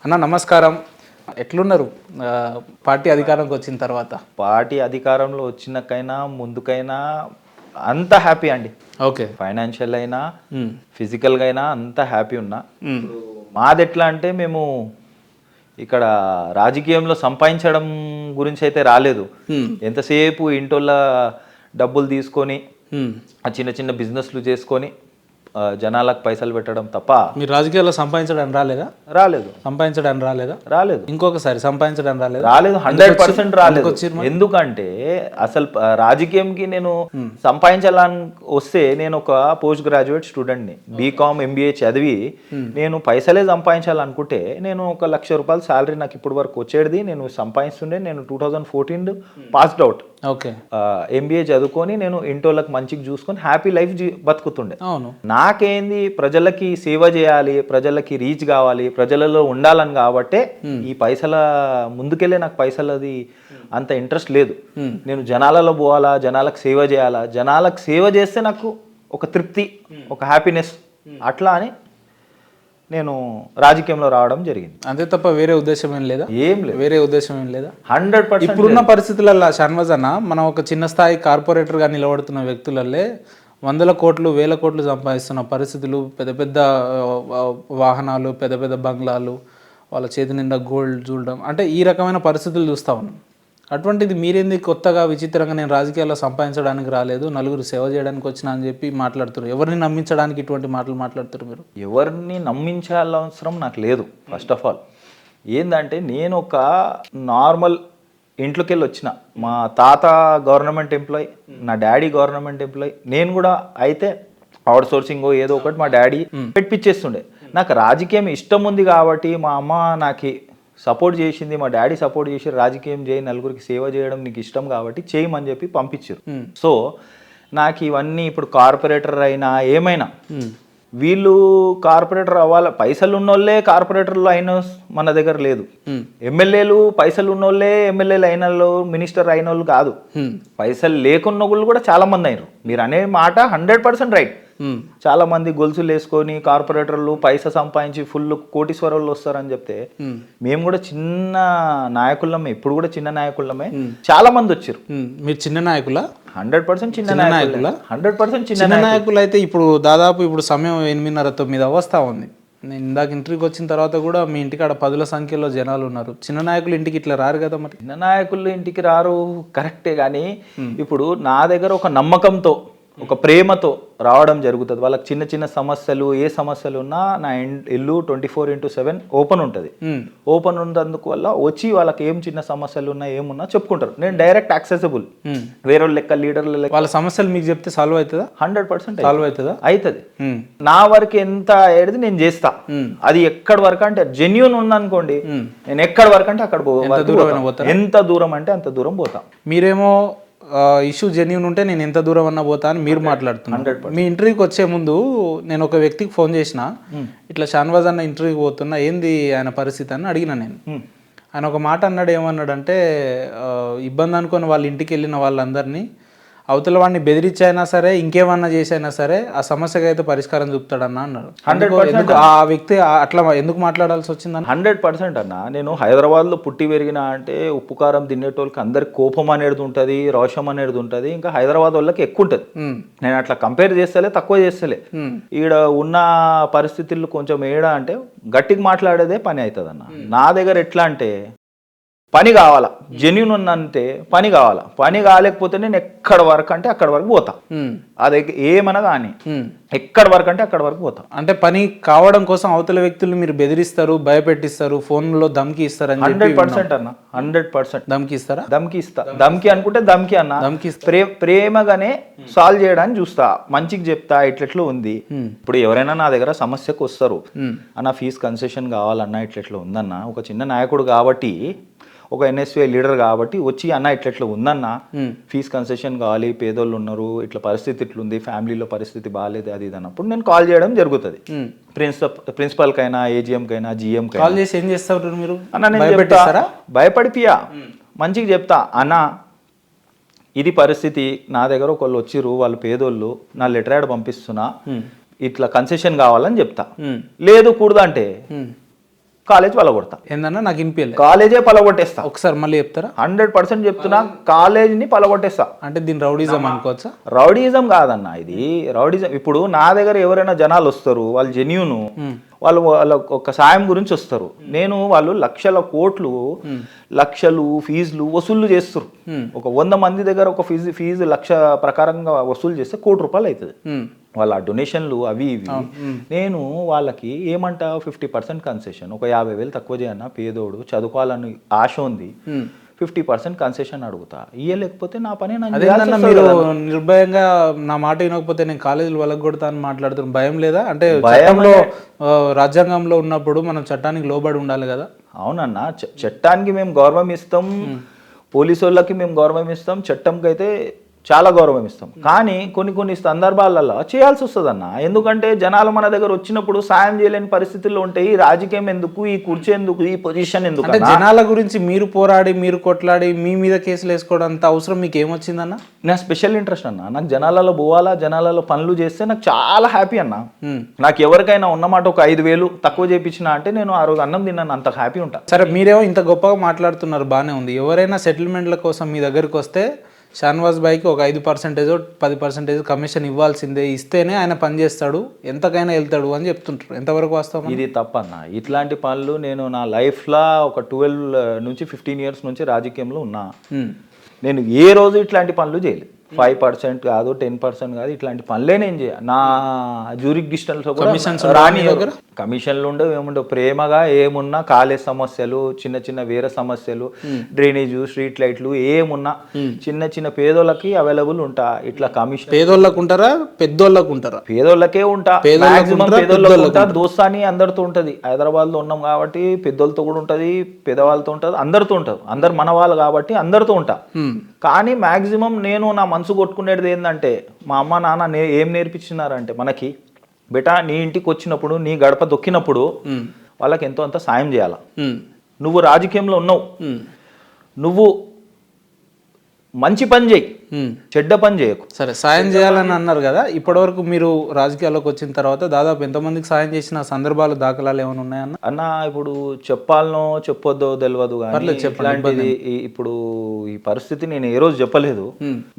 అన్న నమస్కారం. ఎట్లున్నారు పార్టీ అధికారంకి వచ్చిన తర్వాత? పార్టీ అధికారంలో వచ్చినకైనా ముందుకైనా అంత హ్యాపీ అండి. ఓకే, ఫైనాన్షియల్ అయినా ఫిజికల్గా అయినా అంత హ్యాపీ ఉన్నా. మాది ఎట్లా అంటే మేము ఇక్కడ రాజకీయంలో సంపాదించడం గురించి అయితే రాలేదు. ఎంతసేపు ఇంటోళ్ళ డబ్బులు తీసుకొని ఆ చిన్న చిన్న బిజినెస్లు చేసుకొని జనాలకు పైసలు పెట్టడం తప్ప. మీరు రాజకీయాల్లో సంపాదించడానికి రాలేదా? సంపాదించడానికి రాలేదు. ఇంకొకసారి సంపాదించడానికి రాలేదు 100% రాలేదు. ఎందుకంటే అసలు రాజకీయంకి నేను సంపాదించాలని వస్తే నేను ఒక పోస్ట్ గ్రాడ్యుయేట్ స్టూడెంట్ని, బీకామ్ ఎంబీఏ చదివి నేను పైసలే సంపాదించాలనుకుంటే నేను ఒక ₹1,00,000 శాలరీ నాకు ఇప్పటి వరకు వచ్చేది. నేను సంపాదిస్తుండే. నేను 2014 పాస్డ్ అవుట్. ఓకే, ఎంబీఏ చదువుకొని నేను ఇంటోళ్ళకి మంచిగా చూసుకొని హ్యాపీ లైఫ్ బతుకుతుండే. అవును. నాకేంది ప్రజలకి సేవ చేయాలి, ప్రజలకి రీచ్ కావాలి, ప్రజలలో ఉండాలని కాబట్టే ఈ పైసల ముందుకెళ్ళే నాకు పైసలది అంత ఇంట్రెస్ట్ లేదు. నేను జనాలలో పోవాలా, జనాలకు సేవ చేయాలా, జనాలకు సేవ చేస్తే నాకు ఒక తృప్తి, ఒక హ్యాపీనెస్, అట్లా అని నేను రాజకీయంలో రావడం జరిగింది. అంతే తప్ప వేరే ఉద్దేశం ఏం లేదా? ఏం లేదు, వేరే ఉద్దేశం ఏం లేదా. 100%. ఇప్పుడున్న పరిస్థితులలో షాన్వాజ్ అన్న, మనం ఒక చిన్న స్థాయి కార్పొరేటర్గా నిలబడుతున్న వ్యక్తులల్లే 100 కోట్లు 1000 కోట్లు సంపాదిస్తున్న పరిస్థితులు, పెద్ద పెద్ద వాహనాలు, పెద్ద పెద్ద బంగ్లాలు, వాళ్ళ చేతి నిండా గోల్డ్ చూడడం, అంటే ఈ రకమైన పరిస్థితులు చూస్తూ ఉన్నాం. అటువంటిది మీరేంది కొత్తగా విచిత్రంగా నేను రాజకీయాల్లో సంపాదించడానికి రాలేదు, నలుగురు సేవ చేయడానికి వచ్చినా అని చెప్పి మాట్లాడుతున్నారు? ఎవరిని నమ్మించడానికి ఇటువంటి మాటలు మాట్లాడుతారు మీరు? ఎవరిని నమ్మించాల్సిన అవసరం నాకు లేదు. ఫస్ట్ ఆఫ్ ఆల్ ఏంటంటే నేను ఒక నార్మల్ ఇంట్లోకి వెళ్ళి వచ్చిన. మా తాత గవర్నమెంట్ ఎంప్లాయ్, నా డాడీ గవర్నమెంట్ ఎంప్లాయ్. నేను కూడా అయితే అవుట్ సోర్సింగ్ ఏదో ఒకటి మా డాడీ పెట్టించేస్తుండే. నాకు రాజకీయం ఇష్టం ఉంది కాబట్టి మా అమ్మ నాకు సపోర్ట్ చేసింది, మా డాడీ సపోర్ట్ చేసి రాజకీయం చేయి, నలుగురికి సేవ చేయడం నీకు ఇష్టం కాబట్టి చేయమని చెప్పి పంపించారు. సో నాకు ఇవన్నీ ఇప్పుడు కార్పొరేటర్ అయినా ఏమైనా వీళ్ళు కార్పొరేటర్ అవ్వాలి, పైసలు ఉన్నోళ్ళే కార్పొరేటర్లు అయిన మన దగ్గర లేదు. ఎమ్మెల్యేలు పైసలు ఉన్నోళ్ళే ఎమ్మెల్యేలు అయిన వాళ్ళు, మినిస్టర్ అయిన వాళ్ళు కాదు. పైసలు లేకున్న వాళ్ళు కూడా చాలా మంది అయినారు. మీరు అనే మాట 100% రైట్. చాలా మంది గొలుసులు వేసుకొని కార్పొరేటర్లు పైసా సంపాదించి ఫుల్ కోటీశ్వరులు వస్తారని చెప్తే మేము కూడా చిన్న నాయకులమే, ఇప్పుడు కూడా చిన్న నాయకులమే. చాలా మంది వచ్చారు. మీరు చిన్న నాయకుల? 100% చిన్న నాయకుల. 100% చిన్న నాయకులు అయితే ఇప్పుడు దాదాపు ఇప్పుడు సమయం 8:30-9 వస్తా ఉంది. నేను ఇందాక ఇంటర్వ్యూకి వచ్చిన తర్వాత కూడా మీ ఇంటికి ఆడ 10ల సంఖ్యలో జనాలు ఉన్నారు. చిన్న నాయకులు ఇంటికి ఇట్లా రారు కదా మరి? చిన్న నాయకులు ఇంటికి రారు కరెక్టే, కానీ ఇప్పుడు నా దగ్గర ఒక నమ్మకంతో, ఒక ప్రేమతో రావడం జరుగుతుంది. వాళ్ళకి చిన్న చిన్న సమస్యలు, ఏ సమస్యలు ఉన్నా నా ఇల్లు 24/7 ఓపెన్ ఉంటుంది. ఓపెన్ ఉన్నందుకు వల్ల వచ్చి వాళ్ళకి ఏం చిన్న సమస్యలు ఉన్నా ఏమున్నా చెప్పుకుంటారు. నేను డైరెక్ట్ యాక్సెసిబుల్. వేరే లెక్క లీడర్ల లెక్క వాళ్ళ సమస్యలు మీకు చెప్తే సాల్వ్ అవుతుందా? 100% సాల్వ్ అవుతుందా? అవుతుంది. నా వరకు ఎంత ఏడిది నేను చేస్తా. అది ఎక్కడి వరకు అంటే జెన్యూన్ ఉందనుకోండి, నేను ఎక్కడి వరకు అంటే అక్కడ ఎంత దూరం అంటే అంత దూరం పోతా. మీరేమో ఇష్యూ జెన్యూన్ ఉంటే నేను ఎంత దూరం అన్నా పోతా అని మీరు మాట్లాడుతున్నాను. మీ ఇంటర్వ్యూకి వచ్చే ముందు నేను ఒక వ్యక్తికి ఫోన్ చేసిన, ఇట్లా షాన్వాజ్ అన్న ఇంటర్వ్యూకి పోతున్నా, ఏంది ఆయన పరిస్థితి అని అడిగిన. నేను ఆయన ఒక మాట అన్నాడు. ఏమన్నాడంటే, ఇబ్బంది అనుకుని వాళ్ళ ఇంటికి వెళ్ళిన వాళ్ళందరినీ అవతల వాడిని బెదిరించైనా సరే, ఇంకేమన్నా చేసైనా సరే ఆ సమస్యకి అయితే పరిష్కారం చూపుతాడన్నా అన్నారు. 100% ఆ వ్యక్తి అట్లా ఎందుకు మాట్లాడాల్సి వచ్చిందని? 100% అన్న. నేను హైదరాబాద్లో పుట్టి పెరిగిన అంటే ఉప్పు కారం తినేటోళ్ళకి అందరికి కోపం అనేది ఉంటుంది, రోషం అనేది ఉంటుంది. ఇంకా హైదరాబాద్ వాళ్ళకి ఎక్కువ ఉంటుంది. నేను అట్లా కంపేర్ చేస్తలే, తక్కువ చేస్తలే. ఈడ ఉన్న పరిస్థితులు కొంచెం ఏడా అంటే గట్టిగా మాట్లాడేదే పని అవుతుంది అన్న. నా దగ్గర ఎట్లా అంటే పని కావాలా, జెన్యూన్ ఉందంటే పని కావాలా. పని కాలేకపోతే నేను ఎక్కడి వరకు అంటే అక్కడి వరకు పోతా. అది ఏమన్నా కానీ ఎక్కడి వరకు అంటే అక్కడి వరకు పోతా. అంటే పని కావడం కోసం అవతల వ్యక్తులు మీరు బెదిరిస్తారు, భయపెట్టిస్తారు, ఫోన్లో ధమ్కి ఇస్తారు. 100% అన్న. 100% ధమ్కి ఇస్తారా? ధమ్కి ఇస్తా. ధమ్కి అనుకుంటే ధమ్కి అన్న. ధమ్కి ప్రేమగానే సాల్వ్ చేయడానికి చూస్తా, మంచిగా చెప్తా ఇట్లెట్లో ఉంది. ఇప్పుడు ఎవరైనా నా దగ్గర సమస్యకు వస్తారు, అన్న ఫీజు కన్సెషన్ కావాలన్నా ఇట్లెట్లో ఉందన్న. ఒక చిన్న నాయకుడు కాబట్టి, ఒక ఎన్ఎస్వై లీడర్ కాబట్టి వచ్చి అన్న ఇట్లా ఉందన్న, ఫీజు కన్సెషన్ కావాలి, పేదోళ్ళు ఉన్నారు, ఇట్లా పరిస్థితి ఇట్లుంది, ఫ్యామిలీలో పరిస్థితి బాగాలేదు, అది ఇది అన్నప్పుడు నేను కాల్ చేయడం జరుగుతుంది. ప్రిన్సిపల్కైనా, ఏజిఎంకైనా, జిఎంకైనా కాల్ చేసి ఏం చేస్తారు మీరు? అన్న నేను చెప్తా, భయపడిపియా, మంచిగా చెప్తా. అన్న ఇది పరిస్థితి, నా దగ్గర ఒకళ్ళు వచ్చిర్రు, వాళ్ళు పేదోళ్ళు, నా లెటర్ యాడ్ పంపిస్తున్నా, ఇట్లా కన్సెషన్ కావాలని చెప్తా. లేదు కూడదంటే కాలేజ్ పలగొడతా. ఏందన్నా నాకు వినిపించలేదు. కాలేజే పలగొట్టేస్తా. ఒకసారి మళ్ళీ చెప్తారా? 100% చెప్తున్నా, కాలేజీని పలగొట్టేస్తా. అంటే దీని రౌడీజం అనుకోవచ్చా? రౌడీజం కాదన్న, ఇది రౌడీజం. ఇప్పుడు నా దగ్గర ఎవరైనా జనాలు వస్తారు, వాళ్ళు జెన్యూన్, వాళ్ళ ఒక సాయం గురించి వస్తారు. నేను వాళ్ళు లక్షల కోట్లు లక్షలు ఫీజులు వసూలు చేస్తారు. ఒక 100 మంది దగ్గర ఒక ఫీజు లక్ష ప్రకారంగా వసూలు చేస్తే ₹1,00,00,000 అవుతుంది. వాళ్ళ డొనేషన్లు అవి ఇవి. నేను వాళ్ళకి ఏమంటా 50% కన్సెషన్, ఒక 50,000 తక్కువ చేయన్నా, పేదోడు చదువుకోవాలని ఆశ ఉంది, 50% కన్సెషన్ అడుగుతా. ఇయ్యలేకపోతే నా పని. అదేంటన్నా మీరు నిర్భయంగా నా మాట వినకపోతే నేను కాలేజీలు వెళ్ళగొడతా అని మాట్లాడుతున్నాను, భయం లేదా? అంటే భయంలో రాజ్యాంగంలో ఉన్నప్పుడు మనం చట్టానికి లోబడి ఉండాలి కదా. అవునన్నా, చట్టానికి మేము గౌరవం ఇస్తాం, పోలీసు వాళ్ళకి మేము గౌరవం ఇస్తాం, చట్టంకి అయితే చాలా గౌరవం ఇస్తాం. కానీ కొన్ని సందర్భాలలో చేయాల్సి వస్తుంది అన్న. ఎందుకంటే జనాలు మన దగ్గర వచ్చినప్పుడు సాయం చేయలేని పరిస్థితుల్లో ఉంటాయి. రాజకీయం ఎందుకు, ఈ కుర్చీ ఎందుకు, ఈ పొజిషన్ ఎందుకు? అంటే జనాల గురించి మీరు పోరాడి, మీరు కొట్లాడి, మీ మీద కేసులు వేసుకోవడం అంత అవసరం మీకు ఏమొచ్చిందన్న? నా స్పెషల్ ఇంట్రెస్ట్ అన్న. నాకు జనాలలో పోవాలా, జనాలలో పనులు చేస్తే నాకు చాలా హ్యాపీ అన్న. నాకు ఎవరికైనా ఉన్నమాట ఒక 5,000 తక్కువ చేయించిన అంటే నేను ఆ రోజు అన్నం తిన్నాను, అంత హ్యాపీ ఉంటా. సరే, మీరేమో ఇంత గొప్పగా మాట్లాడుతున్నారు, బాగానే ఉంది. ఎవరైనా సెటిల్మెంట్ల కోసం మీ దగ్గరికి వస్తే షానవాజ్ భాయ్కి ఒక 5% 10% కమిషన్ ఇవ్వాల్సిందే, ఇస్తేనే ఆయన పని చేస్తాడు, ఎంతకైనా వెళ్తాడు అని చెప్తుంటారు. ఎంతవరకు వాస్తవం? ఇది తప్పన్న. ఇట్లాంటి పనులు నేను నా లైఫ్లో ఒక 12 నుంచి 15 ఇయర్స్ నుంచి రాజకీయంలో ఉన్నా. నేను ఏ రోజు ఇట్లాంటి పనులు చేయలేదు. 5% కాదు, 10% కాదు, ఇట్లాంటి పనులే నేను చేయ. నా జ్యూరిడిక్షన్లో రాని కమిషన్లు ఉండవు, ఏముండవు. ప్రేమగా ఏమున్నా కాలేజ్ సమస్యలు, చిన్న వేరే సమస్యలు, డ్రైనేజ్, స్ట్రీట్ లైట్లు ఏమున్నా చిన్న పేదోళ్ళకి అవైలబుల్ ఉంటా. ఇట్లా కమిషన్ పేదోళ్ళకు ఉంటారా, పెద్దోళ్ళకు ఉంటారా? పేదోళ్ళకే ఉంటా, మాక్సిమం పేదోళ్ళకి ఉంటా. దోస్తాని అందరితో ఉంటది. హైదరాబాద్ లో ఉన్నాం కాబట్టి పెద్దోళ్ళతో కూడా ఉంటది, పేదవాళ్ళతో ఉంటది, అందరితో ఉంటది. అందరు మన వాళ్ళు కాబట్టి అందరితో ఉంటా. కానీ మాక్సిమం నేను నా మనసు కొట్టుకునేది ఏంటంటే, మా అమ్మ నాన్న ఏం నేర్పించినారంటే మనకి, బేటా నీ ఇంటికి వచ్చినప్పుడు, నీ గడప దొక్కినప్పుడు వాళ్ళకి ఎంతో అంత సాయం చేయాల. నువ్వు రాజకీయంలో ఉన్నావు, నువ్వు మంచి పని చేయి, చెడ్డ పని చేయకు. సరే, సాయం చేయాలని అన్నారు కదా, ఇప్పటివరకు మీరు రాజకీయాల్లోకి వచ్చిన తర్వాత దాదాపు ఎంతమందికి సాయం చేసిన సందర్భాలు, దాఖలాలు ఏమైనా ఉన్నాయన్న? అన్న, ఇప్పుడు చెప్పాలనో చెప్పొద్దో తెలియదు కానీ ఇట్లాంటిది ఇప్పుడు ఈ పరిస్థితి నేను ఏ రోజు చెప్పలేదు.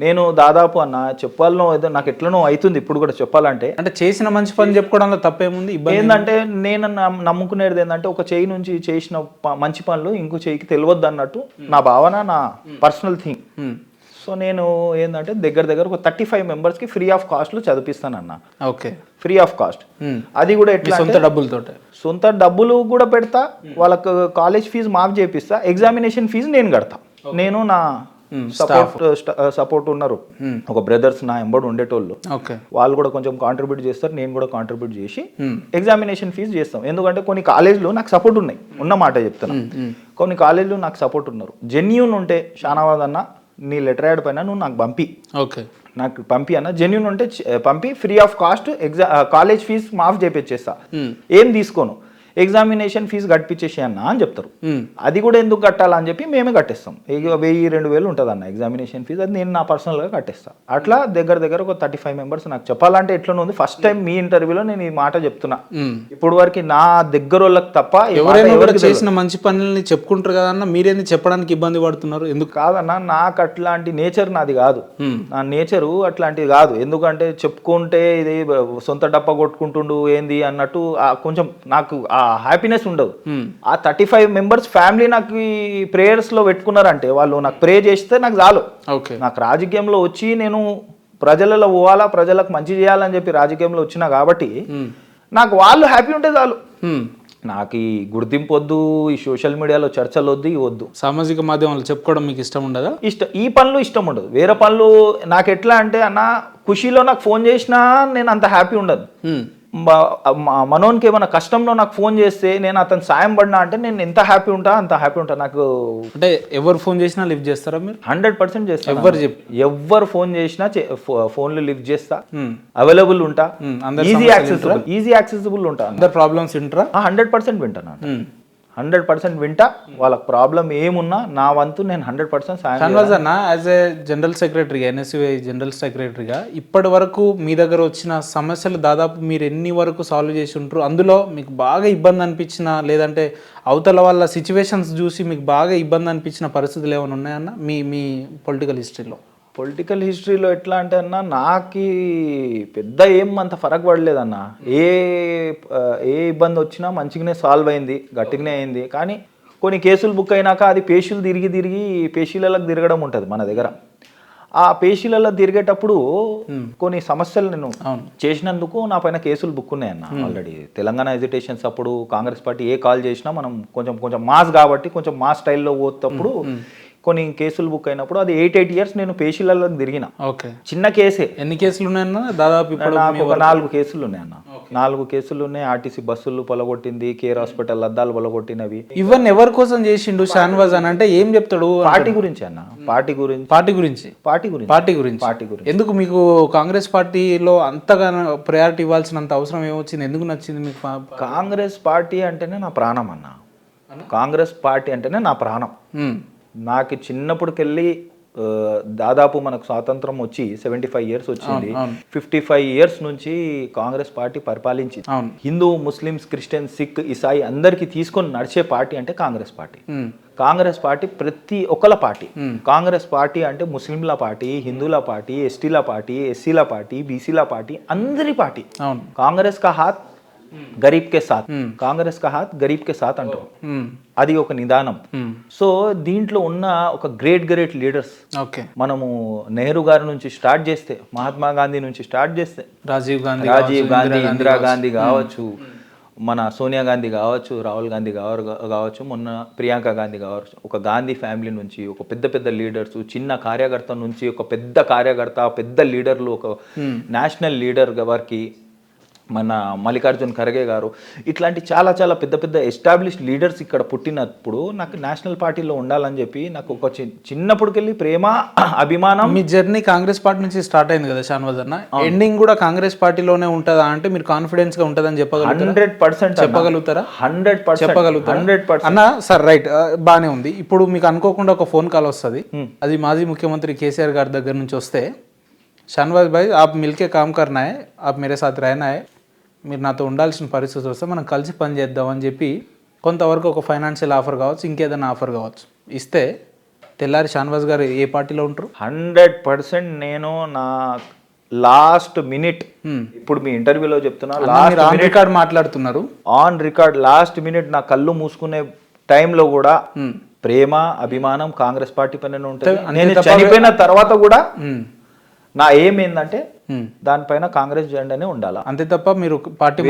నేను దాదాపు అన్న చెప్పాలనో ఏదో నాకు ఎట్లనో అవుతుంది ఇప్పుడు కూడా చెప్పాలంటే. అంటే చేసిన మంచి పని చెప్పుకోవడంలో తప్పేముంది? ఏంటంటే నేను నమ్ముకునేది ఏంటంటే, ఒక చేయి నుంచి చేసిన మంచి పనులు ఇంకో చేయికి తెలియద్దు అన్నట్టు నా భావన, నా పర్సనల్ థింగ్. సో నేను ఏంటంటే దగ్గర ఒక 35 మెంబర్స్కి ఫ్రీ ఆఫ్ కాస్ట్లు చదివిస్తానన్న. Okay, free of cost. అది కూడా ఎట్లా, సొంత డబ్బులతో. సొంత డబ్బులు కూడా పెడతా, వాళ్ళకు కాలేజ్ ఫీజు మాఫ్ చేపిస్తా, ఎగ్జామినేషన్ ఫీజు నేను కడతా. నేను నా సపోర్ట్ ఉన్నారు ఒక బ్రదర్స్ నా ఎంబడి ఉండేటోళ్ళు, వాళ్ళు కూడా కొంచెం కాంట్రిబ్యూట్ చేస్తారు, నేను కూడా కాంట్రిబ్యూట్ చేసి ఎగ్జామినేషన్ ఫీజు చేస్తాం. ఎందుకంటే కొన్ని కాలేజీలు నాకు సపోర్ట్ ఉన్నాయి, ఉన్న మాట చెప్తున్నా. కొన్ని కాలేజీలు నాకు సపోర్ట్ ఉన్నారు, జెన్యూన్ ఉంటే, షానవాజ్ అన్న నీ లెటర్ యాడ్ పైన నువ్వు నాకు పంపి, నాకు పంపి అన్న, జెన్యూన్ ఉంటే పంపి, free of cost college fees మాఫ్ చేపించేస్తా, ఏం తీసుకోను, ఎగ్జామినేషన్ ఫీజు కట్టించేసి అన్న అని చెప్తారు. అది కూడా ఎందుకు కట్టాలని చెప్పి మేమే కట్టేస్తాం. 1,000-2,000 ఉంటుంది అన్న ఎగ్జామినేషన్ ఫీజు, అది నేను నా పర్సనల్గా కట్టేస్తాను. అట్లా దగ్గర ఒక 35 మెంబర్స్. నాకు చెప్పాలంటే ఎట్లా ఉంది, ఫస్ట్ టైం మీ ఇంటర్వ్యూలో నేను ఈ మాట చెప్తున్నా. ఇప్పుడు వరకు నా దగ్గర వాళ్ళకి తప్ప ఎవరైనా చేసిన మంచి పనులని చెప్పుకుంటారు కదా అన్న, మీరేంది చెప్పడానికి ఇబ్బంది పడుతున్నారు? ఎందుకు? కాదన్న, నాకు అట్లాంటి నేచర్ నాది కాదు, నా నేచరు అట్లాంటిది కాదు. ఎందుకంటే చెప్పుకుంటే ఇది సొంత డప్ప కొట్టుకుంటుండు ఏంది అన్నట్టు కొంచెం నాకు హ్యాపీనెస్ ఉండదు. ఆ 35 మెంబర్స్ ఫ్యామిలీ నాకు ఈ ప్రేయర్స్ లో పెట్టుకున్నారంటే, వాళ్ళు నాకు ప్రే చేస్తే నాకు చాలు. నాకు రాజకీయంలో వచ్చి నేను ప్రజలలో పోవాలా, ప్రజలకు మంచి చేయాలని చెప్పి రాజకీయంలో వచ్చినా కాబట్టి నాకు వాళ్ళు హ్యాపీ ఉంటే చాలు. నాకు ఈ గుర్తింపు వద్దు, ఈ సోషల్ మీడియాలో చర్చలు వద్దు, వద్దు. సామాజిక మాధ్యమాలు చెప్పుకోవడం మీకు ఇష్టం ఉండదా? ఈ పనులు ఇష్టం ఉండదు. వేరే పనులు నాకు ఎట్లా అంటే అన్న, ఖుషీలో నాకు ఫోన్ చేసినా నేను అంత హ్యాపీ ఉండదు. మనోనికి ఏమైనా కష్టంలో నాకు ఫోన్ చేస్తే నేను అతను సాయం పడినా అంటే నేను ఎంత హ్యాపీ ఉంటా, అంత హ్యాపీ ఉంటా. నాకు అంటే ఎవరు ఫోన్ చేసినా లిఫ్ట్ చేస్తారా మీరు? 100% చేస్తాను. ఎవరు ఫోన్ చేసినా ఫోన్లు లిఫ్ట్ చేస్తా, అవైలబుల్ ఉంటా, ఈజీ యాక్సెసిబుల్ ఉంటా. అందరు ప్రాబ్లమ్స్ వింటారా? 100% వింటాను, 100% వింటా. వాళ్ళకి ప్రాబ్లం ఏమున్నా నా వంతు నేను 100% సాయం షాన్వాజ్ అన్న యాజ్ ఏ జనరల్ సెక్రటరీగా, ఎన్ఎస్యుఐ జనరల్ సెక్రటరీగా ఇప్పటి వరకు మీ దగ్గర వచ్చిన సమస్యలు దాదాపు మీరు ఎన్ని వరకు సాల్వ్ చేసి ఉంటారు? అందులో మీకు బాగా ఇబ్బంది అనిపించిన, లేదంటే అవతల వాళ్ళ సిచ్యువేషన్స్ చూసి మీకు బాగా ఇబ్బంది అనిపించిన పరిస్థితులు ఏమైనా ఉన్నాయన్న మీ పొలిటికల్ హిస్టరీలో? పొలిటికల్ హిస్టరీలో ఎట్లా అంటే అన్న, నాకు పెద్ద ఏం అంత ఫరక్ పడలేదన్న. ఏ ఇబ్బంది వచ్చినా మంచిగానే సాల్వ్ అయింది, గట్టిగానే అయింది. కానీ కొన్ని కేసులు బుక్ అయినాక అది పేషీలు తిరిగి పేషీలకు తిరగడం ఉంటుంది మన దగ్గర. ఆ పేషీలలో తిరిగేటప్పుడు కొన్ని సమస్యలు నేను చేసినందుకు నా పైన కేసులు బుక్ ఉన్నాయన్న ఆల్రెడీ. తెలంగాణ ఎజిటేషన్స్ అప్పుడు కాంగ్రెస్ పార్టీ ఏ కాల్ చేసినా మనం కొంచెం మాస్ కాబట్టి కొంచెం మాస్ స్టైల్లో పోతప్పుడు కొన్ని కేసులు బుక్ అయినప్పుడు అది 8 years నేను పేషీలలో తిరిగిన. ఓకే, చిన్న కేసే. ఎన్ని కేసులు ఉన్నాయన్న దాదాపు? ఇప్పుడు నాకు ఒక 4 కేసులు ఉన్నాయన్న. 4 కేసులు ఉన్నాయి. ఆర్టీసీ బస్సులు పొలగొట్టింది, కేర్ హాస్పిటల్ అద్దాలు పొలగొట్టినవి. ఇవన్నీ ఎవరి కోసం చేసిండు షాన్వాజ్ అని అంటే ఏం చెప్తాడు? పార్టీ గురించి అన్న, పార్టీ గురించి. ఎందుకు మీకు కాంగ్రెస్ పార్టీలో అంతగా ప్రయారిటీ ఇవ్వాల్సినంత అవసరం ఏమొచ్చింది? ఎందుకు నచ్చింది మీకు? కాంగ్రెస్ పార్టీ అంటేనే నా ప్రాణం అన్న. కాంగ్రెస్ పార్టీ అంటేనే నా ప్రాణం. నాకు చిన్నప్పటికెళ్ళి దాదాపు మనకు స్వాతంత్రం వచ్చి 75 years వచ్చింది. 55 years నుంచి కాంగ్రెస్ పార్టీ పరిపాలించింది. హిందూ, ముస్లిమ్స్, క్రిస్టియన్, సిక్, ఇసాయి అందరికి తీసుకొని నడిచే పార్టీ అంటే కాంగ్రెస్ పార్టీ. కాంగ్రెస్ పార్టీ ప్రతి ఒక్కల పార్టీ. కాంగ్రెస్ పార్టీ అంటే ముస్లింల పార్టీ, హిందువుల పార్టీ, ఎస్టీల పార్టీ, ఎస్సీల పార్టీ, బీసీల పార్టీ, అందరి పార్టీ. కాంగ్రెస్ కా హాత్ గరీబ్ కే సాత్, కాంగ్రెస్ కా హాత్ గరీబ్ కే సాత్ అంటారు. అది ఒక నిదానం. సో దీంట్లో ఉన్న ఒక గ్రేట్ లీడర్స్, మనము నెహ్రూ గారి నుంచి స్టార్ట్ చేస్తే, మహాత్మా గాంధీ నుంచి స్టార్ట్ చేస్తే, రాజీవ్ గాంధీ, ఇందిరా గాంధీ కావచ్చు, మన సోనియా గాంధీ కావచ్చు, రాహుల్ గాంధీ కావచ్చు, మొన్న ప్రియాంక గాంధీ కావచ్చు, ఒక గాంధీ ఫ్యామిలీ నుంచి ఒక పెద్ద లీడర్స్, చిన్న కార్యకర్త నుంచి ఒక పెద్ద కార్యకర్త, పెద్ద లీడర్లు, ఒక నేషనల్ లీడర్ వారికి మన మల్లికార్జున్ ఖర్గే గారు, ఇట్లాంటి చాలా పెద్ద ఎస్టాబ్లిష్డ్ లీడర్స్ ఇక్కడ పుట్టినప్పుడు నాకు నేషనల్ పార్టీలో ఉండాలని చెప్పి నాకు ఒక చిన్నప్పటికెళ్ళి ప్రేమ, అభిమానం. మీ జర్నీ కాంగ్రెస్ పార్టీ నుంచి స్టార్ట్ అయింది కదా షాన్వాజ్ అన్న, ఎండింగ్ కూడా కాంగ్రెస్ పార్టీలోనే ఉంటుందా అంటే మీరు కాన్ఫిడెన్స్ గా ఉంటుందని చెప్పగలుగుతారా? 100% చెప్పగలుగుతారా? 100% చెప్పగలుగుతారా? 100% అన్న. సార్ రైట్, బానే ఉంది. ఇప్పుడు మీకు అనుకోకుండా ఒక ఫోన్ కాల్ వస్తుంది, అది మాజీ ముఖ్యమంత్రి కేసీఆర్ గారి దగ్గర నుంచి వస్తే, షాన్వాజ్ భాయ్ आप मिलके काम करना है, आप मेरे साथ रहना है, మీరు నాతో ఉండాల్సిన పరిస్థితి వస్తే మనం కలిసి పని చేద్దాం అని చెప్పి కొంతవరకు ఒక ఫైనాన్షియల్ ఆఫర్ కావచ్చు, ఇంకేదైనా ఆఫర్ కావచ్చు ఇస్తే, తెల్లారి షాన్వాజ్ గారు ఏ పార్టీలో ఉంటారు? 100% నేను నా లాస్ట్ మినిట్, ఇప్పుడు మీ ఇంటర్వ్యూలో చెప్తున్నా, ఆన్ రికార్డ్ మాట్లాడుతున్నారు, ఆన్ రికార్డ్, లాస్ట్ మినిట్ నా కళ్ళు మూసుకునే టైంలో కూడా ప్రేమ, అభిమానం కాంగ్రెస్ పార్టీ పైన ఉంటుంది. నేను చనిపోయిన తర్వాత కూడా నా ఏంటంటే దానిపైన కాంగ్రెస్ జెండానే ఉండాలా, అంతే తప్ప మీరు పార్టీ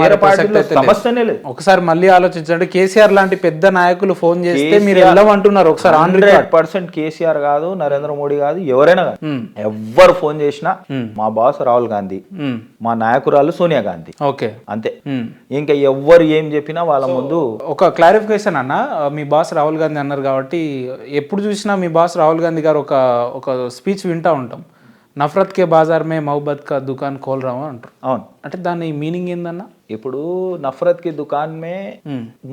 సమస్యనే లేదు. ఒకసారి మళ్ళీ ఆలోచించండి, కేసీఆర్ లాంటి పెద్ద నాయకులు ఫోన్ చేస్తే మీరు వెళ్ళమంటున్నారు. ఒకసారి 100% కేసీఆర్ కాదు, నరేంద్ర మోడీ కాదు, ఎవరైనా కాదు, ఎవ్వరు ఫోన్ చేసినా మా బాస్ రాహుల్ గాంధీ, మా నాయకురాలు సోనియా గాంధీ, ఓకే అంతే. ఇంకా ఎవ్వరు ఏం చెప్పినా వాళ్ళ ముందు. ఒక క్లారిఫికేషన్ అన్న, మీ బాస్ రాహుల్ గాంధీ అన్నారు కాబట్టి ఎప్పుడు చూసినా మీ బాస్ రాహుల్ గాంధీ గారు ఒక స్పీచ్ వింటా ఉంటాం, నఫరత్ కే బాజార్ మే మహబత్ కా దుకాన్ ఖోల్ రహా హూం అంటారు. అవును, అంటే దాని మీనింగ్ ఏందన్న? ఇప్పుడు నఫరత్ కి దుకాన్ మే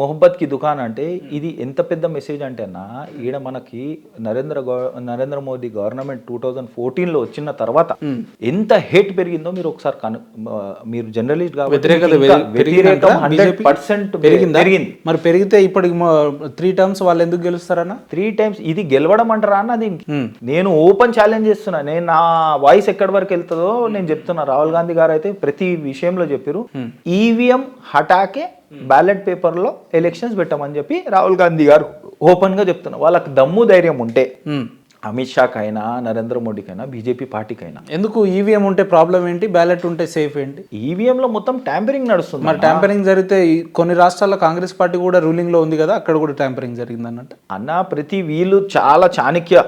మొహబ్బత్ కి దుకాన్ అంటే ఇది ఎంత పెద్ద మెసేజ్ అంటే అన్న, ఈడ మనకి నరేంద్ర మోదీ గవర్నమెంట్ 2014లో వచ్చిన తర్వాత ఎంత హేట్ పెరిగిందో మీరు ఒకసారి మీరు జర్నలిస్ట్ పెరిగింది. మరి పెరిగితే ఇప్పటికి 3 terms వాళ్ళు ఎందుకు గెలుస్తారన్న? 3 times ఇది గెలవడం అంటారా అన్న? దీనికి నేను ఓపెన్ ఛాలెంజ్ చేస్తున్నా. నేను నా వాయిస్ ఎక్కడి వరకు వెళ్తుందో నేను చెప్తున్నా. రాహుల్ గాంధీ గారు అయితే ప్రతి విషయంలో చెప్పారు, ఈవీఎం హటాకే బ్యాలెట్ పేపర్లో ఎలక్షన్స్ పెట్టమని చెప్పి రాహుల్ గాంధీ గారు ఓపెన్ గా చెప్తున్నారు. వాళ్ళకి దమ్ము ధైర్యం ఉంటే అమిత్ షాకైనా, నరేంద్ర మోడీకైనా, బీజేపీ పార్టీకైనా. ఎందుకు ఈవీఎం ఉంటే ప్రాబ్లం ఏంటి, బ్యాలెట్ ఉంటే సేఫ్ ఏంటి? ఈవీఎం లో మొత్తం ట్యాంపరింగ్ నడుస్తుంది. మరి ట్యాంపరింగ్ జరిగితే కొన్ని రాష్ట్రాల్లో కాంగ్రెస్ పార్టీ కూడా రూలింగ్ లో ఉంది కదా, అక్కడ కూడా ట్యాంపరింగ్ జరిగింది అన్నట్టు అన్న. ప్రతి వీళ్ళు చాలా చాణక్య,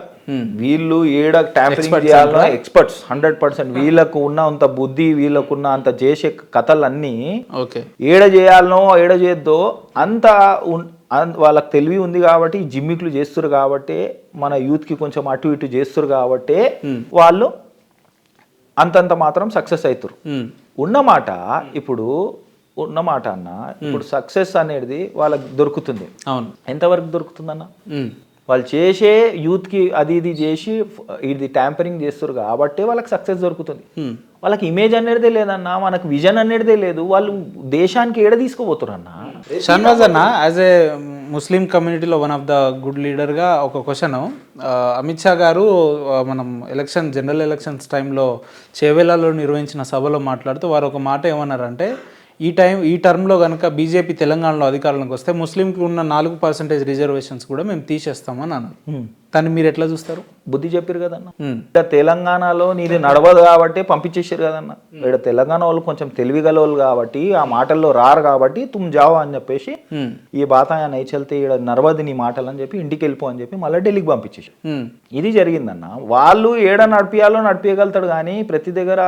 వీళ్ళు ఏడ ట్యాంపరింగ్ చేయాలో ఎక్స్పర్ట్స్ 100%. వీళ్ళకు ఉన్న అంత బుద్ధి, వీళ్ళకున్న అంత చేసే కథలన్నీ ఏడ చేయాలనో ఏడ చేద్దో అంత వాళ్ళకి తెలివి ఉంది కాబట్టి, జిమ్మిక్లు చేస్తారు కాబట్టి, మన యూత్ కి కొంచెం అటు ఇటు చేస్తారు కాబట్టి వాళ్ళు అంతంత మాత్రం సక్సెస్ అవుతారు. ఉన్నమాట. ఇప్పుడు ఉన్నమాట అన్న. ఇప్పుడు సక్సెస్ అనేది వాళ్ళకి దొరుకుతుంది. అవును. ఎంతవరకు దొరుకుతుందన్న? ఉమ్. వాళ్ళు చేసే యూత్కి అది ఇది చేసి ఇది ట్యాంపరింగ్ చేస్తారు కాబట్టి వాళ్ళకి సక్సెస్ దొరుకుతుంది. వాళ్ళకి ఇమేజ్ అనేదే లేదన్న, మనకు విజన్ అనేదే లేదు. వాళ్ళు దేశానికి ఏడ తీసుకోబోతున్నారు అన్న. షానవాజ్ అన్న, యాజ్ ఏ ముస్లిం కమ్యూనిటీలో వన్ ఆఫ్ ద గుడ్ లీడర్గా ఒక క్వశ్చన్, అమిత్ షా గారు మనం జనరల్ ఎలక్షన్స్ టైంలో చేవేలాలో నిర్వహించిన సభలో మాట్లాడుతూ వారు ఒక మాట ఏమన్నారంటే, ఈ టర్మ్లో కనుక బీజేపీ తెలంగాణలో అధికారంలోకి వస్తే ముస్లింకి ఉన్న 4% రిజర్వేషన్స్ కూడా మేము తీసేస్తామని అన్నారు. దాన్ని మీరు ఎట్లా చూస్తారు? బుద్ధి చెప్పారు కదన్న. ఇక్కడ తెలంగాణలో నీది నడవదు కాబట్టి పంపించేసారు కదన్న. ఇక్కడ తెలంగాణ వాళ్ళు కొంచెం తెలివిగల వాళ్ళు కాబట్టి ఆ మాటల్లో రారు కాబట్టి తుమ్ జావా అని చెప్పేసి ఈ బాతాయా నై చల్తే ఇక్కడ నడవదు నీ మాటలు అని చెప్పి ఇంటికి వెళ్ళిపో అని చెప్పి మళ్ళీ ఢిల్లీకి పంపించేసారు. ఇది జరిగిందన్న. వాళ్ళు ఏడ నడిపియాలో నడిపించగలుగుతాడు కానీ ప్రతి దగ్గర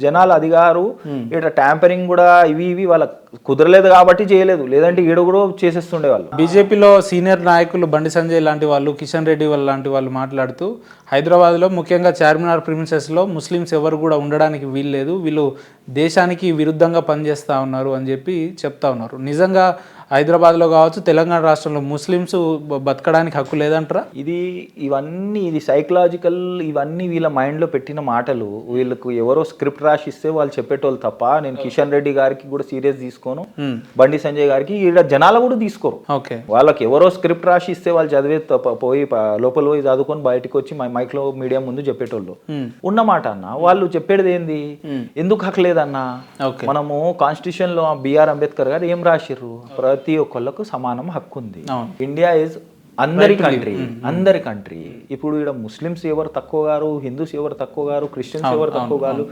జనాలు అదిగారు. ఇక్కడ ట్యాంపరింగ్ కూడా ఇవి వాళ్ళకి కుదరలేదు కాబట్టి చేయలేదు, లేదంటే ఈడ కూడా చేసేస్తుండే వాళ్ళు. బీజేపీలో సీనియర్ నాయకులు బండి సంజయ్ లాంటి వాళ్ళు, కిషన్ రెడ్డి లాంటి వాళ్ళు మాట్లాడుతూ హైదరాబాద్లో ముఖ్యంగా చార్మినార్ ప్రిమిసెస్లో ముస్లిమ్స్ ఎవరు కూడా ఉండడానికి వీల్లేదు, వీళ్ళు దేశానికి విరుద్ధంగా పనిచేస్తూ ఉన్నారు అని చెప్పి చెప్తా ఉన్నారు. నిజంగా హైదరాబాద్లో కావచ్చు, తెలంగాణ రాష్ట్రంలో ముస్లిమ్స్ బతకడానికి హక్కు లేదంటారా? ఇది సైకలాజికల్, ఇవన్నీ వీళ్ళ మైండ్లో పెట్టిన మాటలు. వీళ్ళకు ఎవరో స్క్రిప్ట్ రాసిస్తే వాళ్ళు చెప్పేటోళ్ళు తప్ప నేను కిషన్ రెడ్డి గారికి కూడా సీరియస్ తీసుకోను, బండి సంజయ్ గారికి ఈడ జనాలు కూడా తీసుకోరు. ఓకే, వాళ్ళకి ఎవరో స్క్రిప్ట్ రాసి ఇస్తే వాళ్ళు చదివే పోయి లోపల పోయి చదువుకొని బయటకు వచ్చి మైక్లో మీడియా ముందు చెప్పేటోళ్ళు ఉన్నమాట అన్న. వాళ్ళు చెప్పేది ఏంది, ఎందుకు హక్కు లేదన్నా? మనము కాన్స్టిట్యూషన్ లో బిఆర్ అంబేద్కర్ గారు ఏం రాసిర్రు, ప్రతి ఒక్కళ్ళకు సమానం హక్కు ఉంది. ఇండియా ఇస్ అందరి కంట్రీ. ఇప్పుడు ఇక్కడ ముస్లిమ్స్ ఎవరు తక్కువ గారు, హిందూస్ ఎవరు తక్కువ గారు, క్రిస్టియన్స్ ఎవరు తక్కువ గారు,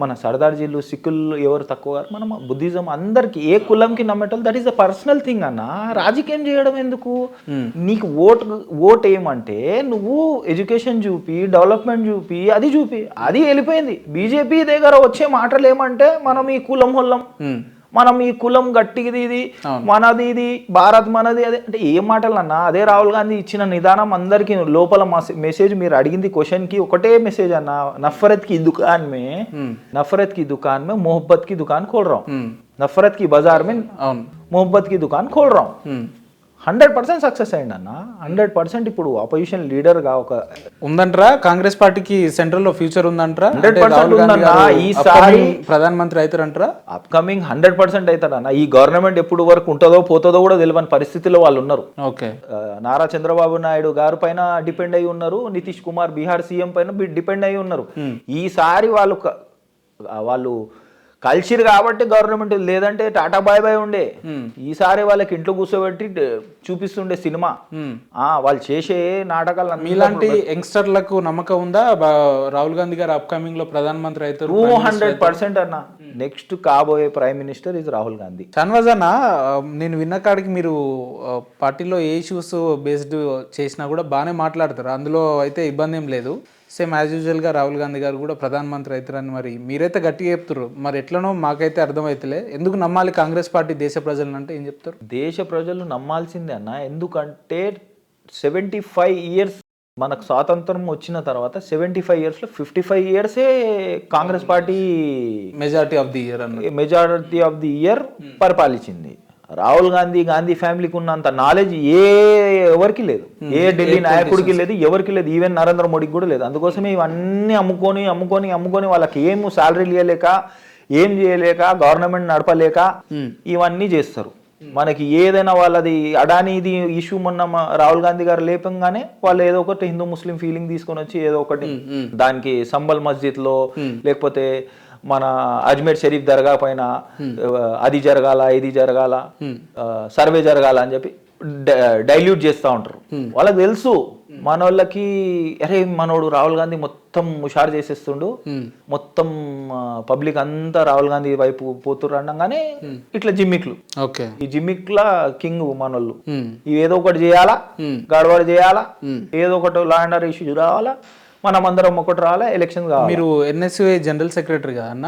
మన సర్దార్జీలు సిక్కులు ఎవరు తక్కువ గారు, మనం బుద్ధిజం అందరికి ఏ కులంకి నమ్మేటోళ్ళు. That is the personal thing అన్న. రాజకీయం చేయడం ఎందుకు? నీకు ఓట్ ఏమంటే నువ్వు ఎడ్యుకేషన్ చూపి, డెవలప్మెంట్ చూపి, అది చూపి. అది వెళ్ళిపోయింది. బీజేపీ దగ్గర వచ్చే మాటలు ఏమంటే మనం ఈ కులం హొల్లం, మనం ఈ కులం గట్టిది, ఇది మనది, ఇది భారత్ మనది, అదే అంటే ఏం మాటలు అన్నా. అదే రాహుల్ గాంధీ ఇచ్చిన నిదానం అందరికి లోపల మెసేజ్. మీరు అడిగింది క్వశ్చన్ కి ఒకటే మెసేజ్ అన్న, నఫరత్ కి దుకాన్ మే मोहब्बत की दुकान खोल रहा हूँ, नफरत की बाजार में मोहब्बत की दुकान खोल रहा हूँ. 100% సక్సెస్ అయ్యింది అన్న. 100% ఇప్పుడు అపోజిషన్ లీడర్ గా ఒక ఉందంటారా? కాంగ్రెస్ పార్టీకి సెంట్రల్ లో ఫ్యూచర్ ఉందంటారా? 100% ఉందన్న. ఈసారి ప్రధానమంత్రి అవుతారంటారా? అప్కమింగ్ 100% అవుతారన్న. ఈ గవర్నమెంట్ ఎప్పుడు వరకు ఉంటుందో పోతుందో కూడా తెలియని పరిస్థితిలో వాళ్ళు ఉన్నారు. ఓకే, నారా చంద్రబాబు నాయుడు గారి పైన డిపెండ్ అయి ఉన్నారు, నితీష్ కుమార్ బీహార్ సీఎం పైన డిపెండ్ అయి ఉన్నారు. ఈసారి వాళ్ళు కలిసిరు కాబట్టి గవర్నమెంట్, లేదంటే టాటా బాయ్ బాయ్ ఉండే. ఈసారి వాళ్ళకి ఇంట్లో కూర్చోబెట్టి చూపిస్తుండే సినిమా. వాళ్ళు చేసే నాటకాలు. మీలాంటి యంగ్స్టర్లకు నమ్మకం ఉందా రాహుల్ గాంధీ గారు అప్కమింగ్ లో ప్రధానమంత్రి అవుతారు? 200% అన్న. నెక్స్ట్ కాబోయే prime minister is Rahul Gandhi. Shahnawaz అన్న, నేను విన్న కాడికి మీరు పార్టీలో ఏ ఇష్యూస్ బేస్డ్ చేసినా కూడా బాగానే మాట్లాడతారు, అందులో అయితే ఇబ్బంది ఏం లేదు. సేమ్ యాజ్ యూజువల్గా రాహుల్ గాంధీ గారు కూడా ప్రధానమంత్రి అవుతారని మరి మీరైతే గట్టిగా చెప్తారు. మరి ఎట్లనో మాకైతే అర్థమవుతలే. ఎందుకు నమ్మాలి కాంగ్రెస్ పార్టీ దేశ ప్రజలను అంటే ఏం చెప్తారు? దేశ ప్రజలు నమ్మాల్సిందే అన్న. ఎందుకంటే 75 ఇయర్స్ మనకు స్వాతంత్రం వచ్చిన తర్వాత 75 ఇయర్స్లో 55 ఇయర్సే Congress party majority of the year పరిపాలించింది. రాహుల్ గాంధీ ఫ్యామిలీకి ఉన్నంత నాలెడ్జ్ ఎవరికి లేదు, ఏ ఢిల్లీ నాయకుడికి లేదు, ఎవరికి లేదు, ఈవెన్ నరేంద్ర మోడీకి కూడా లేదు. అందుకోసమే ఇవన్నీ అమ్ముకొని వాళ్ళకి ఏం శాలరీలు ఇవ్వలేక, ఏం చేయలేక, గవర్నమెంట్ నడపలేక ఇవన్నీ చేస్తారు. మనకి ఏదైనా వాళ్ళది అడానీది ఇష్యూ మొన్న రాహుల్ గాంధీ గారు లేపంగానే వాళ్ళు ఏదో ఒకటి హిందూ ముస్లిం ఫీలింగ్ తీసుకొని వచ్చి ఏదో ఒకటి దానికి సంబల్ మస్జిద్ లో, లేకపోతే మన అజ్మీర్ షరీఫ్ దర్గా పైన అది జరగాల, ఇది జరగాల, సర్వే జరగాల అని చెప్పి డైల్యూట్ చేస్తూ ఉంటారు. వాళ్ళకి తెలుసు మన వాళ్ళకి, అరే మనోడు రాహుల్ గాంధీ మొత్తం హుషారు చేసేస్తుండు, మొత్తం పబ్లిక్ అంతా రాహుల్ గాంధీ వైపు పోతుర్రు అనగానే ఇట్లా జిమ్మిక్లు. ఈ జిమ్మిక్ల కింగ్ మనోళ్ళు. ఇవి ఏదో ఒకటి చేయాలా, గడబడి చేయాలా, ఏదో ఒకటి లా అండ్ ఆర్డర్ ఇష్యూ రావాలా, మనం అందరం ఒకటి రాలే, ఎలక్షన్ కావాలి. మీరు ఎన్ఎస్యుఐ జనరల్ సెక్రటరీ కదా అన్న?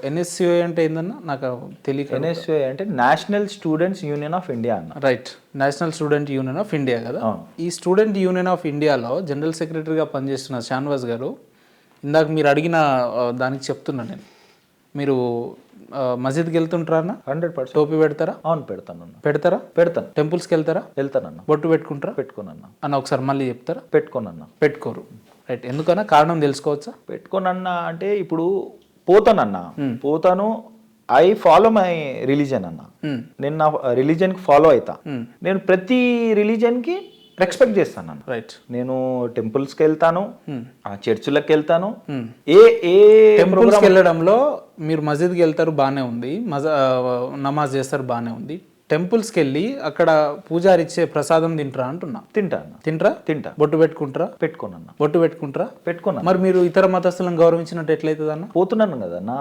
ఎన్ఎస్యుఐ అంటే ఏందన్నా నాకు తెలియక. ఎన్ఎస్యుఐ అంటే national students union of India అన్న. Right, national student union of India కదా. ఈ స్టూడెంట్ యూనియన్ ఆఫ్ ఇండియాలో జనరల్ సెక్రటరీగా పనిచేస్తున్న షానవాజ్ గారు, ఇందాక మీరు అడిగిన దానికి చెప్తున్నా నేను, మీరు మసీద్కి వెళ్తుంటారా అన్న? 100%. టోపీ పెడతారా? అవును, పెడతానన్న. పెడతారా? పెడతాను. టెంపుల్స్కి వెళ్తారా? వెళ్తానన్న. బొట్టు పెట్టుకుంటారా? పెట్టుకోనన్న. అన్న ఒకసారి మళ్ళీ చెప్తారా? పెట్టుకోనన్న. పెట్టుకోరు. రైట్. ఎందుకన్నా కారణం తెలుసుకోవచ్చా? పెట్టుకోనన్న అంటే ఇప్పుడు పోతానన్న, పోతాను. ఐ ఫాలో మై రిలీజన్ అన్న. నేను నా రిలీజన్కి ఫాలో అవుతా. నేను ప్రతి రిలీజన్కి రెస్పెక్ట్ చేస్తాను అన్న. రైట్. నేను టెంపుల్స్కి వెళ్తాను, ఆ చర్చిలకు వెళ్తాను. ఏ టెంపుల్స్కి వెళ్ళడంలో మీరు మసీద్కి వెళ్తారు, బాగానే ఉంది, నమాజ్ చేస్తారు, బాగానే ఉంది. టెంపుల్స్కి వెళ్ళి అక్కడ పూజారి ఇచ్చే ప్రసాదం తింటారా అంటున్నా? తింటాను. తింటా. బొట్టు పెట్టుకుంటారా? పెట్టుకోనన్న. బొట్టు పెట్టుకుంటారా? పెట్టుకున్నా. మరి మీరు ఇతర మతస్థులను గౌరవించినట్టు ఎట్లయితుంది అన్న? పోతున్నాను కదన్నా,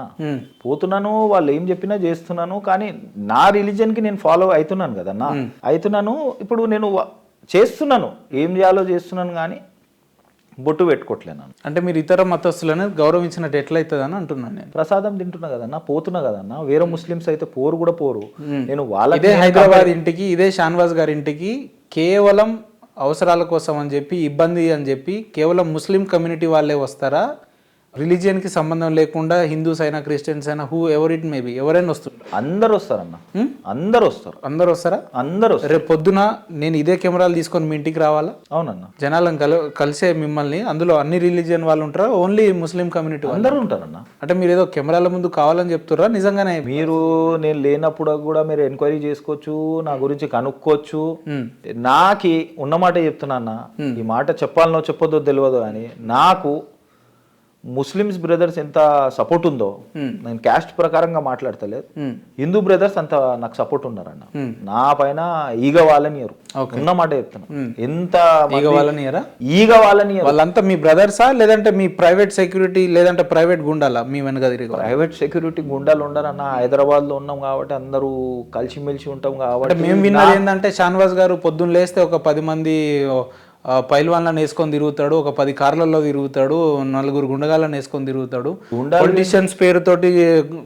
పోతున్నాను, వాళ్ళు ఏం చెప్పినా చేస్తున్నాను. కానీ నా రిలీజన్కి నేను ఫాలో అవుతున్నాను కదన్నా, అవుతున్నాను. ఇప్పుడు నేను చేస్తున్నాను, ఏం చేయాలో చేస్తున్నాను, కానీ బొట్టు పెట్టుకోవట్లేను. అంటే మీరు ఇతర మతస్థులను గౌరవించినట్టు ఎట్లయితుంది అని అంటున్నాను నేను. ప్రసాదం తింటున్నా కదన్నా, పోతున్నా కదన్నా. వేరే ముస్లిమ్స్ అయితే పోరు కూడా పోరు. నేను వాళ్ళ ఇదే హైదరాబాద్ ఇంటికి, ఇదే షాన్వాజ్ గారి ఇంటికి కేవలం అవసరాల కోసం అని చెప్పి, ఇబ్బంది అని చెప్పి కేవలం ముస్లిం కమ్యూనిటీ వాళ్ళే వస్తారా? రిలీజియన్కి సంబంధం లేకుండా హిందూస్ అయినా క్రిస్టియన్స్ అయినా హూ ఎవర్ ఇట్ మేబీ ఎవరైనా వస్తుంటారు? అందరు వస్తారన్న. అందరు వస్తారు. అందరు వస్తారా? అందరు. రేపు పొద్దున నేను ఇదే కెమెరాలు తీసుకొని మీ ఇంటికి రావాలా? అవునన్న. జనాలను కలిసే మిమ్మల్ని, అందులో అన్ని రిలీజియన్ వాళ్ళు ఉంటారా, ఓన్లీ ముస్లిం కమ్యూనిటీ? అందరూ ఉంటారన్న. అంటే మీరు ఏదో కెమెరాల ముందు కావాలని చెప్తారా నిజంగానే? మీరు నేను లేనప్పుడు కూడా మీరు ఎంక్వైరీ చేసుకోవచ్చు, నా గురించి కనుక్కోవచ్చు. నాకి ఉన్నమాట చెప్తున్నా అన్న. ఈ మాట చెప్పాలనో చెప్పొద్దో తెలియదు, కానీ నాకు ముస్లిమ్స్ బ్రదర్స్ ఎంత సపోర్ట్ ఉందో, నేను క్యాస్ట్ ప్రకారంగా మాట్లాడతలేదు, హిందూ బ్రదర్స్ అంత నాకు సపోర్ట్ ఉన్నారన్న. నా పైన ఈగ వాళ్ళనియరు, ఉన్నమాట చెప్తున్నా. ఎంత ఈగ వాళ్ళనియరా? ఈగ వాళ్ళనియరు. వాళ్ళంతా మీ బ్రదర్సా, లేదంటే మీ ప్రైవేట్ సెక్యూరిటీ, లేదంటే ప్రైవేట్ గుండాలా మీ వెనక తిరిగి? ప్రైవేట్ సెక్యూరిటీ గుండాలు ఉండరన్న. హైదరాబాద్ లో ఉన్నాం కాబట్టి అందరూ కలిసిమెలిసి ఉంటాం కాబట్టి. మేము విన్నది ఏంటంటే షాన్వాజ్ గారు పొద్దున్న లేస్తే ఒక 10 మంది పైల్వాన్లను వేసుకొని తిరుగుతాడు, ఒక 10 కార్లలో తిరుగుతాడు, 4 గుండగాలను వేసుకొని తిరుగుతాడు, పొలిటీషియన్స్ పేరుతోటి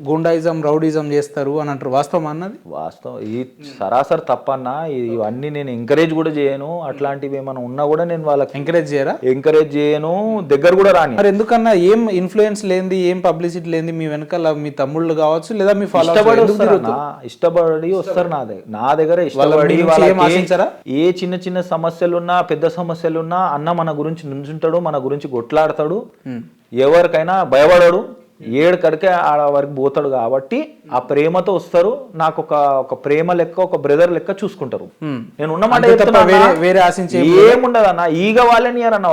గుండాయిజం రౌడీజం చేస్తారు అని అంటారు. వాస్తవం అన్నది? వాస్తవం. ఈ సరాసరి తప్పన్నా. ఇవన్నీ నేను ఎంకరేజ్ కూడా చేయను. అట్లాంటివి ఏమైనా ఉన్నా కూడా నేను వాళ్ళకి ఎంకరేజ్ చేయరా? ఎంకరేజ్ చేయను, దగ్గర కూడా రాని. మరి ఎందుకన్నా ఏం ఇన్ఫ్లుయెన్స్ లేనిది, ఏం పబ్లిసిటీ లేనిది మీ వెనకాల మీ తమ్ముళ్ళు కావచ్చు లేదా మీ ఇష్టపడి వస్తారు నా దగ్గర ఇష్టపడి. ఏ చిన్న చిన్న సమస్యలున్నా పెద్ద సమస్యలున్నా అన్న మన గురించి నుంచుంటాడు, మన గురించి కొట్లాడతాడు, ఎవరికైనా భయపడాడు, ఏడు కడికే ఆడ వరకు పోతాడు. కాబట్టి ఆ ప్రేమతో వస్తారు. నాకు ఒక ప్రేమ లెక్క, ఒక బ్రదర్ లెక్క చూసుకుంటారు. నేను ఉన్నమాట వేరే ఆశించే ఏముండదు అన్న. ఈగ వాళ్ళని అన్న,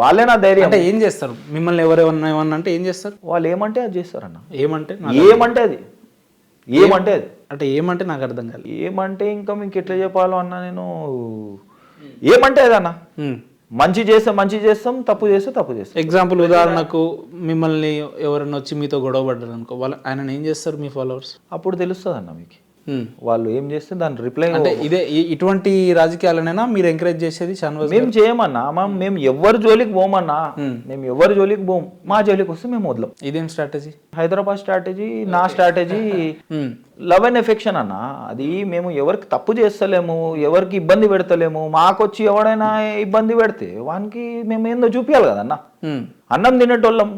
వాళ్ళే నా ధైర్యం. అంటే ఏం చేస్తారు మిమ్మల్ని? ఎవరేమన్నా అంటే ఏం చేస్తారు వాళ్ళు? ఏమంటే అది చేస్తారన్న. ఏమంటే అది అంటే ఏమంటే నాకు అర్థం కాదు. ఏమంటే ఇంకా మీకు ఎట్లా చెప్పాలో అన్న, నేను ఏమంటే అదన్నా, మంచి చేస్తాం, తప్పు చేస్తాం. ఎగ్జాంపుల్ ఉదాహరణకు మిమ్మల్ని ఎవరైనా వచ్చి మీతో గొడవ పడ్డారు అనుకో, వాళ్ళు ఆయన ఏం చేస్తారు మీ ఫాలోవర్స్? అప్పుడు తెలుస్తుంది అన్న మీకు వాళ్ళు ఏం చేస్తే దాని రిప్లై. అంటే ఇటువంటి రాజకీయాలనైనా మీరు ఎంకరేజ్ చేసేది? మేము చేయమన్నా, మేము ఎవరి జోలికి పోమన్నా, మేము ఎవరి జోలికి పోం. మా జోలికి వస్తే మేము వదలం. ఇదేం స్ట్రాటజీ? హైదరాబాద్ స్ట్రాటజీ, నా స్ట్రాటజీ లవ్ అండ్ ఎఫెక్షన్ అన్న. అది మేము ఎవరికి తప్పు చేస్తలేము, ఎవరికి ఇబ్బంది పెడతలేము. మాకొచ్చి ఎవడైనా ఇబ్బంది పెడితే వానికి మేము ఏందో చూపించాలి కదన్న. అన్నం తినేటోళ్ళం,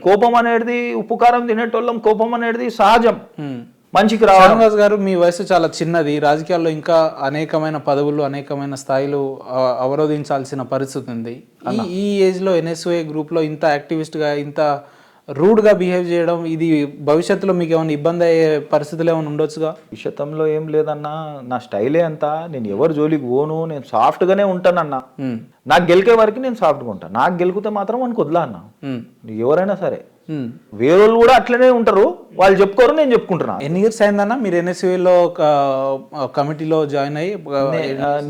కోపం అనేది ఉప్పు కారం తినేటోళ్ళం, కోపం అనేది సహజం. మంచికి షానవాజ్ గారు, మీ వయసు చాలా చిన్నది, రాజకీయాల్లో ఇంకా అనేకమైన పదవులు, అనేకమైన స్థాయిలు అవరోధించాల్సిన పరిస్థితి ఉంది. ఈ ఏజ్ లో ఎన్ఎస్ఓఏ గ్రూప్ లో ఇంత యాక్టివిస్ట్ గా, ఇంత రూడ్ గా బిహేవ్ చేయడం, ఇది భవిష్యత్తులో మీకు ఏమైనా ఇబ్బంది అయ్యే పరిస్థితులు ఏమైనా ఉండొచ్చుగా? భవిష్యత్తులో ఏం లేదన్నా, నా స్టైలే అంతా. నేను ఎవరు జోలికి పోను, నేను సాఫ్ట్ గానే ఉంటానన్నా. నాకు గెలికే వరకు నేను సాఫ్ట్గా ఉంటాను. నాకు గెలికితే మాత్రం మనకు వదిలా అన్న. ఎవరైనా సరే, వేరేళ్ళు కూడా అట్లనే ఉంటారు, వాళ్ళు చెప్పుకోరు, నేను చెప్పుకుంటున్నా. ఎన్ని ఇయర్స్ అయిందన్నా మీరు ఎన్ఎస్యూలో కమిటీలో జాయిన్ అయ్యి?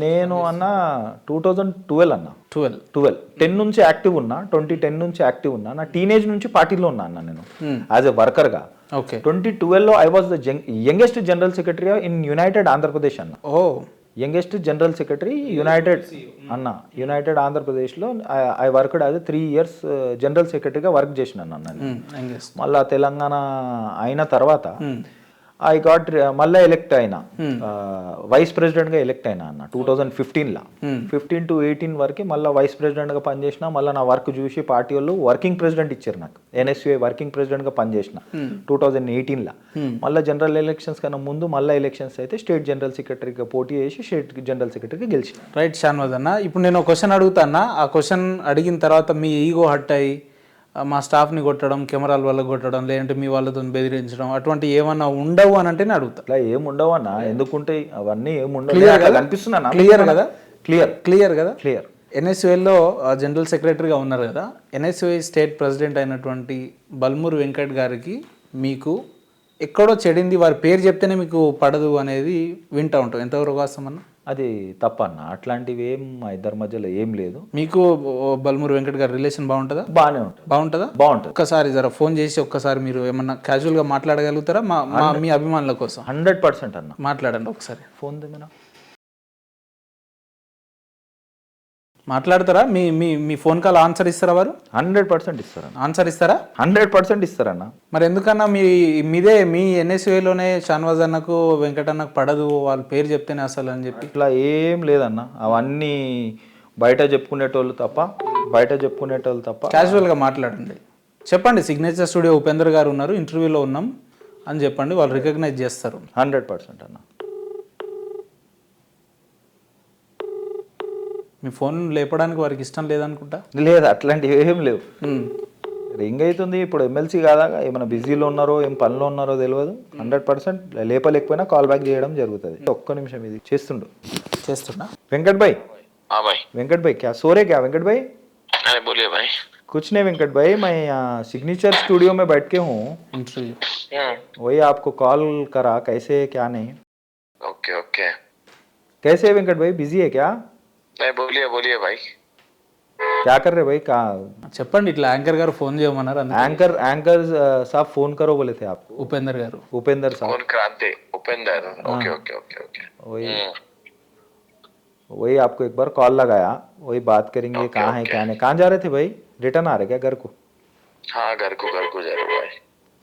నేను అన్న 2012 అన్న. 10 నుంచి యాక్టివ్ ఉన్నా, 2010 నుంచి యాక్టివ్ ఉన్నా. నా టీనేజ్ నుంచి పార్టీలో ఉన్నా అన్న నేను యాజ్ ఎ వర్కర్ గా. 2012 I was the youngest general secretary in United Andhra Pradesh అన్న. యంగెస్ట్ జనరల్ సెక్రటరీ యునైటెడ్ ఆంధ్రప్రదేశ్లో I worked as 3 years general సెక్రటరీగా వర్క్ చేసినాను అన్న. మళ్ళా తెలంగాణ అయిన తర్వాత ఐ గాట్ మళ్ళీ ఎలెక్ట్ అయినా వైస్ ప్రెసిడెంట్గా ఎలెక్ట్ అయినా అన్న 2015లో 15 to 18 వరకు మళ్ళీ వైస్ ప్రెసిడెంట్గా పనిచేసిన. మళ్ళీ నా వర్క్ చూసి పార్టీ వాళ్ళు వర్కింగ్ ప్రెసిడెంట్ ఇచ్చారు నాకు. NSUA వర్కింగ్ ప్రెసిడెంట్గా పనిచేసిన 2018లో. మళ్ళీ జనరల్ ఎలక్షన్స్ కన్నా ముందు మళ్ళీ ఎలక్షన్స్ అయితే స్టేట్ జనరల్ సెక్రటరీగా పోటీ చేసి స్టేట్ జనరల్ సెక్రటరీగా గెలిచిన. రైట్ షాన్వాజ్ అన్న, ఇప్పుడు నేను ఒక క్వశ్చన్ అడుగుతానా, ఆ క్వశ్చన్ అడిగిన తర్వాత మీ ఈగో హట్ అయ్యి మా స్టాఫ్ని కొట్టడం, కెమెరాల వల్ల కొట్టడం, లేదంటే మీ వాళ్ళతో బెదిరించడం అటువంటి ఏమన్నా ఉండవు అని అంటే నేను అడుగుతా. అట్లా ఏముండవు అన్న, ఎందుకుంటే అవన్నీ ఏముండవు. క్లియర్ కదా, అనిపిస్తున్నా క్లియర్ కదా, క్లియర్ కదా. NSUAలో జనరల్ సెక్రటరీగా ఉన్నారు కదా, NSUA స్టేట్ ప్రెసిడెంట్ అయినటువంటి బల్మూరు వెంకట్ గారికి మీకు ఎక్కడో చెడింది, వారి పేరు చెప్తేనే మీకు పడదు అనేది వింటూ ఉంటాం. ఎంతవరకు వాస్తవమన్నా? అది తప్పన్న, అట్లాంటివి ఏం మా ఇద్దరి మధ్యలో ఏం లేదు. మీకు బల్మూరు వెంకట్ గారి రిలేషన్ బాగుంటుందా? బాగానే ఉంటుంది. బాగుంటుంది. ఒక్కసారి జర ఫోన్ చేసి ఒక్కసారి మీరు ఏమన్నా క్యాజువల్గా మాట్లాడగలుగుతారా మీ అభిమానుల కోసం? 100% అన్న, మాట్లాడండి ఒకసారి. ఫోన్ దిగినా మాట్లాడతారా? మీ మీ మీ ఫోన్ కాల్ ఆన్సర్ ఇస్తారా వారు? 100% ఇస్తారన్న. ఆన్సర్ ఇస్తారా? 100% ఇస్తారన్న. మరి ఎందుకన్నా మీ NSUAలోనే షాన్వాజ్ అన్నకు వెంకట అన్నకు పడదు, వాళ్ళ పేరు చెప్తేనే అసలు అని చెప్పి? ఇట్లా ఏం లేదన్న, అవన్నీ బయట చెప్పుకునేటోళ్ళు తప్ప. క్యాజువల్గా మాట్లాడండి, చెప్పండి. సిగ్నేచర్ స్టూడియో ఉపేందర్ గారు ఉన్నారు, ఇంటర్వ్యూలో ఉన్నాం అని చెప్పండి, వాళ్ళు రికగ్నైజ్ చేస్తారు. 100% అన్న. మీ ఫోన్ లేపడానికి వారికి ఇష్టం లేదనుకుంటా. లేదు, అట్లాంటివి ఏం లేవు. రింగ్ అవుతుంది, ఇప్పుడు ఎమ్మెల్సీ కాదా, ఏమైనా బిజీలో ఉన్నారో ఏం పనిలో ఉన్నారో తెలియదు. 100% లేపలేకపోయినా కాల్ బ్యాక్ చేయడం జరుగుతుంది. ఒక్క నిమిషం ఇది చేస్తున్నా. వెంకట్ భాయ్, वेंकट भाई क्या सो रहे क्या वेंकट भाई? अरे बोलिए भाई। कुछ नहीं वेंकट भाई, मैं सिग्नेचर स्टूडियो में बैठ के हूँ, वही आपको कॉल करा, कैसे क्या नहीं? Okay okay. कैसे वेंकट भाई, बिजी है क्या? नहीं बोलिए बोलिए भाई। क्या कर रहे भाई? చెప్పండి, ఇట్లా యాంకర్ గారు ఫోన్ చేయమన్నారు. యాంకర్ साहब फोन करो बोले थे आपको। उपेंद्र गारू, उपेंद्र साहब, फोन क्रांति Upendra. Okay okay okay okay. वही आपको एक बार कॉल लगाया, वही बात करेंगे। कहाँ है क्या नहीं, कहाँ जा रहे थे भाई? रिटर्न आ रहे क्या घर को? हाँ घर को जा रहे भाई।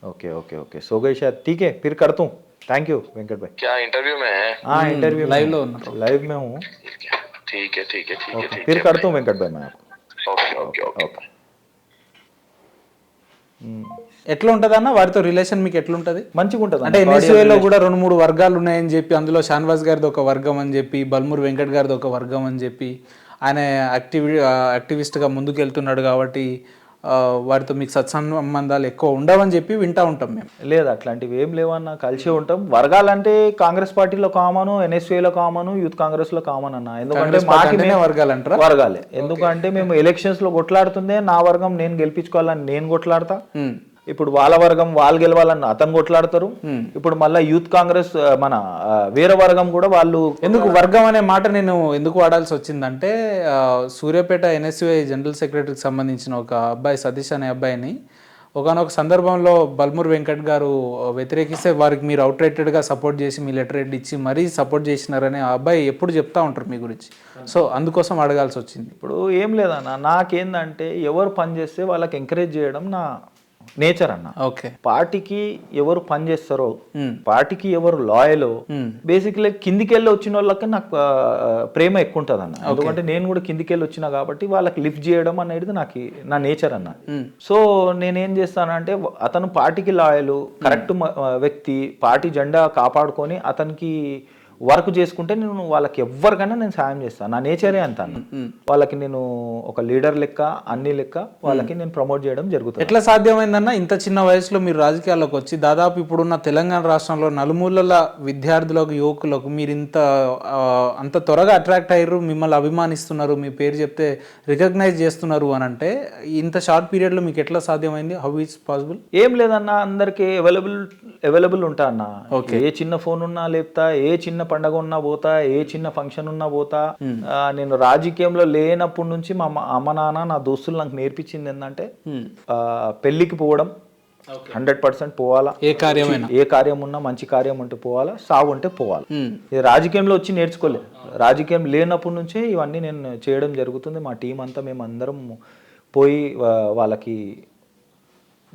ओके ओके ओके, सो गए शायद। ठीक है, फिर करता हूँ। थैंक यू वेंकट भाई। क्या इंटरव्यू में है? हाँ इंटरव्यू लाइव में हूँ। ठीक है ठीक है ठीक है। फिर करता हूँ वेंकट भाई मैं आपको। Okay okay okay. ఎట్లా ఉంటుంది అన్న వారితో రిలేషన్ మీకు ఎట్లుంటది? మంచిగా ఉంటుంది అంటే NSUAలో కూడా 2-3 వర్గాలు ఉన్నాయని చెప్పి, అందులో షాన్వాజ్ గారిది ఒక వర్గం అని చెప్పి, బల్మూరు వెంకట్ గారిది ఒక వర్గం అని చెప్పి, ఆయన యాక్టివిస్ట్గా ముందుకు వెళ్తున్నాడు కాబట్టి వారితో మీకు సత్సంబంధాలు ఎక్కువ ఉండవని చెప్పి వింటూ ఉంటాం మేము. లేదు, అట్లాంటివి ఏం లేవన్నా, కలిసి ఉంటాం. వర్గాలంటే కాంగ్రెస్ పార్టీలో కామను, NSUAలో కామను, యూత్ కాంగ్రెస్లో కామన్ అన్న. ఎందుకంటే వర్గాలు అంటారా? వర్గాలే. ఎందుకంటే మేము ఎలక్షన్స్ లో కొట్లాడుతుందే నా వర్గం నేను గెలిపించుకోవాలని నేను కొట్లాడతా. ఇప్పుడు వాళ్ళ వర్గం వాళ్ళు గెలవాలని అతను కొట్లాడతారు. ఇప్పుడు మళ్ళీ యూత్ కాంగ్రెస్ మన వేరే వర్గం కూడా వాళ్ళు. ఎందుకు వర్గం అనే మాట నేను ఎందుకు వాడాల్సి వచ్చిందంటే, సూర్యాపేట NSUA జనరల్ సెక్రటరీకి సంబంధించిన ఒక అబ్బాయి, సతీష్ అనే అబ్బాయిని ఒకనొక సందర్భంలో బల్మూరు వెంకట్ గారు వ్యతిరేకిస్తే వారికి మీరు అవుట్ రైటెడ్గా సపోర్ట్ చేసి మీ లెటర్ హెడ్ ఇచ్చి మరీ సపోర్ట్ చేసినారని ఆ అబ్బాయి ఎప్పుడు చెప్తా ఉంటారు మీ గురించి. సో అందుకోసం అడగాల్సి వచ్చింది. ఇప్పుడు ఏం లేదన్న, నాకేందంటే ఎవరు పని చేస్తే వాళ్ళకి ఎంకరేజ్ చేయడం నా నేచర్ అన్న. ఓకే, పార్టీకి ఎవరు పని చేస్తారో, పార్టీకి ఎవరు లాయలో, బేసిక్లీ కిందికెళ్ళి వచ్చిన వాళ్ళకి నాకు ప్రేమ ఎక్కువ ఉంటుంది అన్న. ఎందుకంటే నేను కూడా కిందికెళ్ళి వచ్చినా కాబట్టి వాళ్ళకి లిఫ్ట్ చేయడం అనేది నాకు నా నేచర్ అన్న. సో నేనేం చేస్తానంటే, అతను పార్టీకి లాయలు, కరెక్ట్ వ్యక్తి, పార్టీ జెండా కాపాడుకొని అతనికి వర్క్ చేసుకుంటే నేను వాళ్ళకి ఎవరికైనా నేను సాయం చేస్తాను. నా నేచరే అంత అన్న. వాళ్ళకి నేను ఒక లీడర్ లెక్క, అన్ని లెక్క వాళ్ళకి నేను ప్రమోట్ చేయడం జరుగుతుంది. ఎట్లా సాధ్యమైందన్న ఇంత చిన్న వయసులో మీరు రాజకీయాల్లోకి వచ్చి, దాదాపు ఇప్పుడున్న తెలంగాణ రాష్ట్రంలో నలుమూలల విద్యార్థులకు, యువకులకు మీరు అంత త్వరగా అట్రాక్ట్ అయ్యారు, మిమ్మల్ని అభిమానిస్తున్నారు, మీ పేరు చెప్తే రికగ్నైజ్ చేస్తున్నారు అని అంటే, ఇంత షార్ట్ పీరియడ్లో మీకు ఎట్లా సాధ్యమైంది? How it's possible? ఏం లేదన్న, అందరికి అవైలబుల్ ఉంటా అన్న. ఏ చిన్న ఫోన్ ఉన్నా లేపుతా, ఏ చిన్న పండగ ఉన్నా పోతా, ఏ చిన్న ఫంక్షన్ ఉన్నా పోతా. నేను రాజకీయంలో లేనప్పటి నుంచి మా అమ్మ నాన్న, నా దోస్తులు నాకు నేర్పించింది ఏంటంటే, పెళ్లికి పోవడం 100% పోవాలా. ఏ కార్యం ఉన్నా, మంచి కార్యం ఉంటే పోవాలా, సాగు ఉంటే పోవాలా. ఇది రాజకీయంలో వచ్చి నేర్చుకోలేదు, రాజకీయం లేనప్పటి నుంచే ఇవన్నీ నేను చేయడం జరుగుతుంది. మా టీం అంతా మేము అందరం పోయి వాళ్ళకి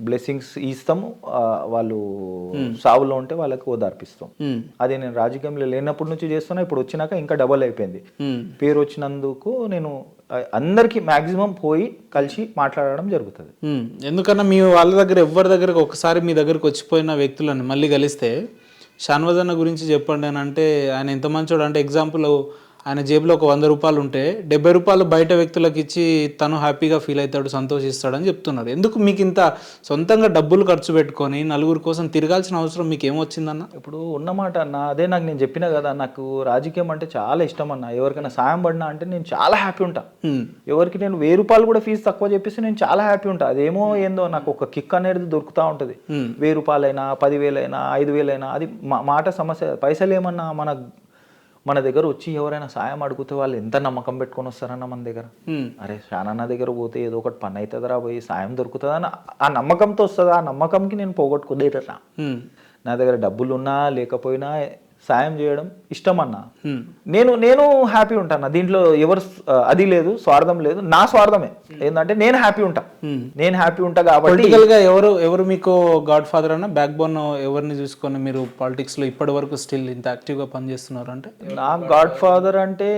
బ్లెస్సింగ్స్ ఇస్తాము, వాళ్ళు సావులో ఉంటే వాళ్ళకి ఓదార్పిస్తాం. అది నేను రాజకీయంలో లేనప్పటి నుంచి చేస్తున్నా, ఇప్పుడు వచ్చినాక ఇంకా డబల్ అయిపోయింది. పేరు వచ్చినందుకు నేను అందరికి మాక్సిమం పోయి కలిసి మాట్లాడడం జరుగుతుంది. ఎందుకన్నా మీ వాళ్ళ దగ్గర ఎవరి దగ్గరకు ఒకసారి మీ దగ్గరకు వచ్చిపోయిన వ్యక్తులను మళ్ళీ కలిస్తే షాన్వాజ్ అన్న గురించి చెప్పండి అని అంటే ఆయన ఎంత మంచోడు అంటే, ఎగ్జాంపుల్ ఆయన జేబులో ఒక 100 రూపాయలు ఉంటే 70 రూపాయలు బయట వ్యక్తులకు ఇచ్చి తను హ్యాపీగా ఫీల్ అవుతాడు, సంతోషిస్తాడని చెప్తున్నారు. ఎందుకు మీకు ఇంత సొంతంగా డబ్బులు ఖర్చు పెట్టుకొని నలుగురు కోసం తిరగాల్సిన అవసరం మీకు ఏమొచ్చిందన్న? ఇప్పుడు ఉన్నమాట అన్న, అదే నాకు నేను చెప్పినా కదా, నాకు రాజకీయం అంటే చాలా ఇష్టం అన్న. ఎవరికైనా సాయం పడినా అంటే నేను చాలా హ్యాపీ ఉంటా. ఎవరికి నేను 1000 రూపాయలు కూడా ఫీజు తక్కువ చెప్పేసి నేను చాలా హ్యాపీ ఉంటా. అదేమో ఏందో నాకు ఒక కిక్ అనేది దొరుకుతూ ఉంటుంది. 1000 రూపాయలైనా 10,000 అయినా 5,000 అయినా అది మాట సమస్య. పైసలు ఏమన్నా మన దగ్గర వచ్చి ఎవరైనా సాయం అడిగితే వాళ్ళు ఎంత నమ్మకం పెట్టుకొని వస్తారన్న మన దగ్గర. అరే షానన్న దగ్గర పోతే ఏదో ఒకటి పని అవుతుందిరా, పోయి సాయం దొరుకుతుందని ఆ నమ్మకంతో వస్తుంది. ఆ నమ్మకంకి నేను పోగొట్టుకునేటరా. నా దగ్గర డబ్బులు ఉన్నా లేకపోయినా సాయం చేయడం ఇష్టం అన్న. నేను హ్యాపీ ఉంటాను దీంట్లో. ఎవరు అది లేదు, స్వార్థం లేదు, నా స్వార్థమే ఏంటంటే నేను హ్యాపీ ఉంటా కాబట్టి. పొలిటికల్ గా ఎవరు మీకు గాడ్ ఫాదర్ అన్న, బ్యాక్ బోన్ ఎవరిని చూసుకొని మీరు పాలిటిక్స్ లో ఇప్పటి వరకు స్టిల్ ఇంత యాక్టివ్ గా పనిచేస్తున్నారు అంటే? నా గాడ్ ఫాదర్ అంటే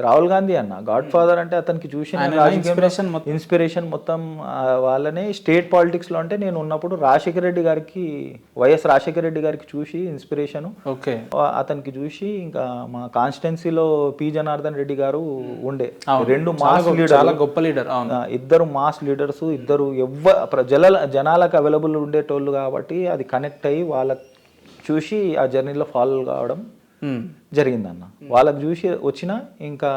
రాహుల్ గాంధీ అన్న. గాడ్ ఫాదర్ అంటే అతనికి చూసి ఇన్స్పిరేషన్ మొత్తం వాళ్ళనే. స్టేట్ పాలిటిక్స్ లో అంటే నేను ఉన్నప్పుడు వైఎస్ రాజశేఖర రెడ్డి గారికి చూసి ఇన్స్పిరేషన్. అతనికి చూసి ఇంకా మా కాన్స్టిట్యున్సీలో పి జనార్దన్ రెడ్డి గారు ఉండే, 2 మాస్ లీడర్, చాలా గొప్ప లీడర్. 2 మాస్ లీడర్స్, 2 జనాలకు అవైలబుల్ ఉండేటోళ్ళు కాబట్టి అది కనెక్ట్ అయ్యి వాళ్ళకి చూసి ఆ జర్నీలో ఫాలో కావడం జరిగిందన్న. వాళ్ళకి చూసి వచ్చిన ఇంకా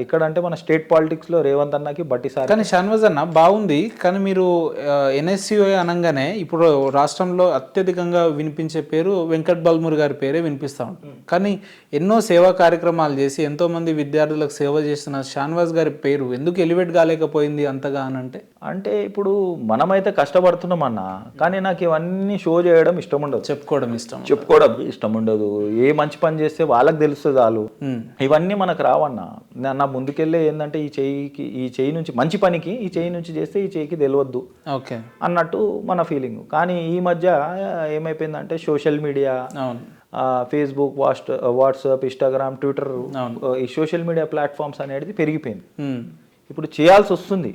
ఇక్కడంటే మన స్టేట్ పాలిటిక్స్ లో రేవంత్ అన్నకి బట్టిసారి. కానీ షాన్వాజ్ అన్న బాగుంది, కానీ మీరు ఎన్ఎస్యుఐ అనగానే ఇప్పుడు రాష్ట్రంలో అత్యధికంగా వినిపించే పేరు వెంకట్ బల్మూర్ గారి పేరే వినిపిస్తూ ఉంటుంది. కానీ ఎన్నో సేవా కార్యక్రమాలు చేసి ఎంతో మంది విద్యార్థులకు సేవ చేస్తున్న షాన్వాజ్ గారి పేరు ఎందుకు ఎలివేట్ కాలేకపోయింది అంతగా అని అంటే ఇప్పుడు మనమైతే కష్టపడుతున్నాం అన్న, కానీ నాకు ఇవన్నీ షో చేయడం ఇష్టం ఉండదు, చెప్పుకోవడం ఇష్టం ఉండదు. ఏ మంచి పని చేస్తే వాళ్ళకి తెలుస్తుంది చాలు. ఇవన్నీ మనకు రావన్నా. నా ముందుకెళ్ళే ఏంటంటే ఈ చెయ్యి నుంచి మంచి పనికి ఈ చెయ్యి నుంచి చేస్తే ఈ చెయ్యికి తెలియద్దు అన్నట్టు మన ఫీలింగ్. కానీ ఈ మధ్య ఏమైపోయిందంటే social media, Facebook, WhatsApp, Instagram, Twitter, ఈ సోషల్ మీడియా ప్లాట్ఫామ్స్ అనేది పెరిగిపోయింది. ఇప్పుడు చేయాల్సి వస్తుంది,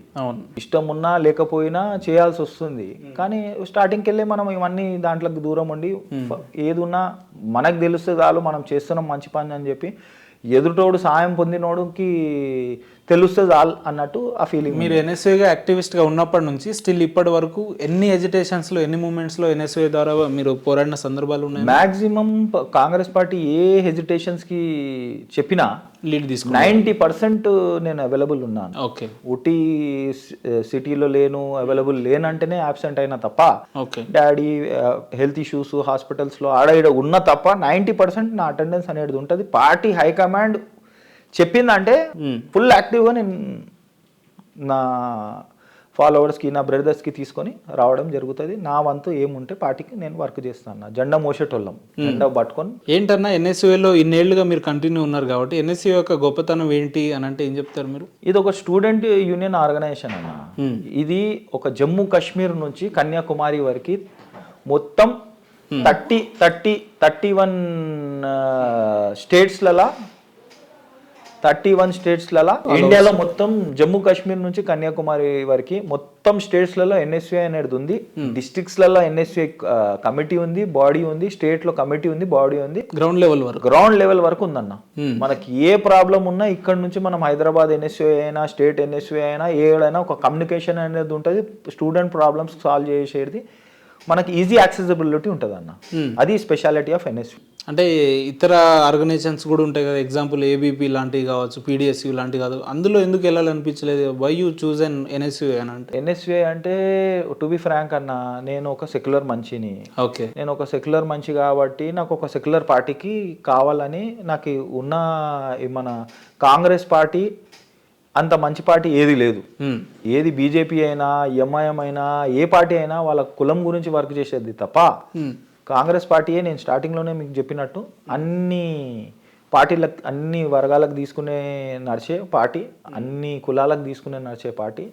ఇష్టం ఉన్నా లేకపోయినా చేయాల్సి వస్తుంది. కానీ స్టార్టింగ్కి వెళ్ళి మనం ఇవన్నీ దాంట్లోకి దూరం ఉండి ఏది ఉన్నా మనకు తెలుస్తుంది చాలు, మనం చేస్తున్నాం మంచి పని అని చెప్పి ఎదుటోడు సాయం పొందినోడుకి తెలుస్తుంది చాలు అన్నట్టు ఆ ఫీలింగ్. మీరు ఎన్ఎస్యూగా యాక్టివిస్ట్గా ఉన్నప్పటి నుంచి స్టిల్ ఇప్పటి వరకు ఎన్ని ఎజిటేషన్స్లో, ఎన్ని మూమెంట్స్లో ఎన్ఎస్యూఐ ద్వారా మీరు పోరాడిన సందర్భాలు ఉన్నాయి? మ్యాక్సిమం కాంగ్రెస్ పార్టీ ఏ హెజిటేషన్స్కి చెప్పినా లీడ్ తీసుకుని 90% నేను అవైలబుల్ ఉన్నాను. ఊటీ సిటీలో అవైలబుల్ లేనంటేనే అబ్సెంట్ అయినా తప్ప, డాడీ హెల్త్ ఇష్యూస్ హాస్పిటల్స్లో ఆడ ఉన్న తప్ప 90% నా అటెండెన్స్ అనేది ఉంటుంది. పార్టీ హైకమాండ్ చెప్పిందంటే ఫుల్ యాక్టివ్గా నేను నా ఫాలోవర్స్కి, నా బ్రదర్స్కి తీసుకొని రావడం జరుగుతుంది. నా వంతు ఏముంటే పార్టీకి నేను వర్క్ చేస్తాను. జెండా మోసేటోళ్ళం, జెండా పట్టుకొని. ఏంటన్నా ఎన్ఎస్యూలో ఇన్నేళ్లుగా మీరు కంటిన్యూ ఉన్నారు కాబట్టి ఎన్ఎస్యూ యొక్క గొప్పతనం ఏంటి అని అంటే ఏం చెప్తారు మీరు? ఇది ఒక స్టూడెంట్ యూనియన్ ఆర్గనైజేషన్ అన్న. ఇది ఒక జమ్మూ కాశ్మీర్ నుంచి కన్యాకుమారి వరకు మొత్తం 31 స్టేట్స్లలో, 31 స్టేట్స్లలో ఇండియాలో మొత్తం జమ్మూ కాశ్మీర్ నుంచి కన్యాకుమారి వరకు మొత్తం స్టేట్స్లలో ఎన్ఎస్యూఐ అనేది ఉంది. డిస్ట్రిక్ట్స్లలో ఎన్ఎస్యూఐ కమిటీ ఉంది, బాడీ ఉంది. స్టేట్ లో కమిటీ ఉంది, బాడీ ఉంది. గ్రౌండ్ లెవెల్ వరకు ఉందన్న. మనకి ఏ ప్రాబ్లం ఉన్నా ఇక్కడ నుంచి మనం హైదరాబాద్ ఎన్ఎస్యూఐ అయినా, స్టేట్ ఎన్ఎస్యూఐ అయినా, ఏడైనా ఒక కమ్యూనికేషన్ అనేది ఉంటుంది. స్టూడెంట్ ప్రాబ్లమ్స్ సాల్వ్ చేసేది మనకి ఈజీ యాక్సెసిబిలిటీ ఉంటుంది అన్న. అది స్పెషాలిటీ ఆఫ్ ఎన్ఎస్యూ. అంటే ఇతర ఆర్గనైజేషన్స్ కూడా ఉంటాయి కదా, ఎగ్జాంపుల్ ఏబీపీ లాంటివి కావచ్చు, పీడిఎస్యూ లాంటివి కాదు, అందులో ఎందుకు వెళ్ళాలనిపించలేదు? Why you choose an NSUI అని అంటే? ఎన్ఎస్యూఐ అంటే టు బి ఫ్రాంక్ అన్న, నేను ఒక సెక్యులర్ మనిషిని. నేను ఒక సెక్యులర్ మనిషి కాబట్టి నాకు ఒక సెక్యులర్ పార్టీకి కావాలని, నాకు ఉన్న మన కాంగ్రెస్ పార్టీ అంత మంచి పార్టీ ఏది లేదు. ఏది బీజేపీ అయినా, ఎంఐఎం అయినా, ఏ పార్టీ అయినా వాళ్ళ కులం గురించి వర్క్ చేసేది తప్ప కాంగ్రెస్ పార్టీయే. నేను స్టార్టింగ్లోనే మీకు చెప్పినట్టు అన్ని పార్టీలకు అన్ని వర్గాలకు తీసుకునే నడిచే పార్టీ, అన్ని కులాలకు తీసుకునే నడిచే పార్టీ.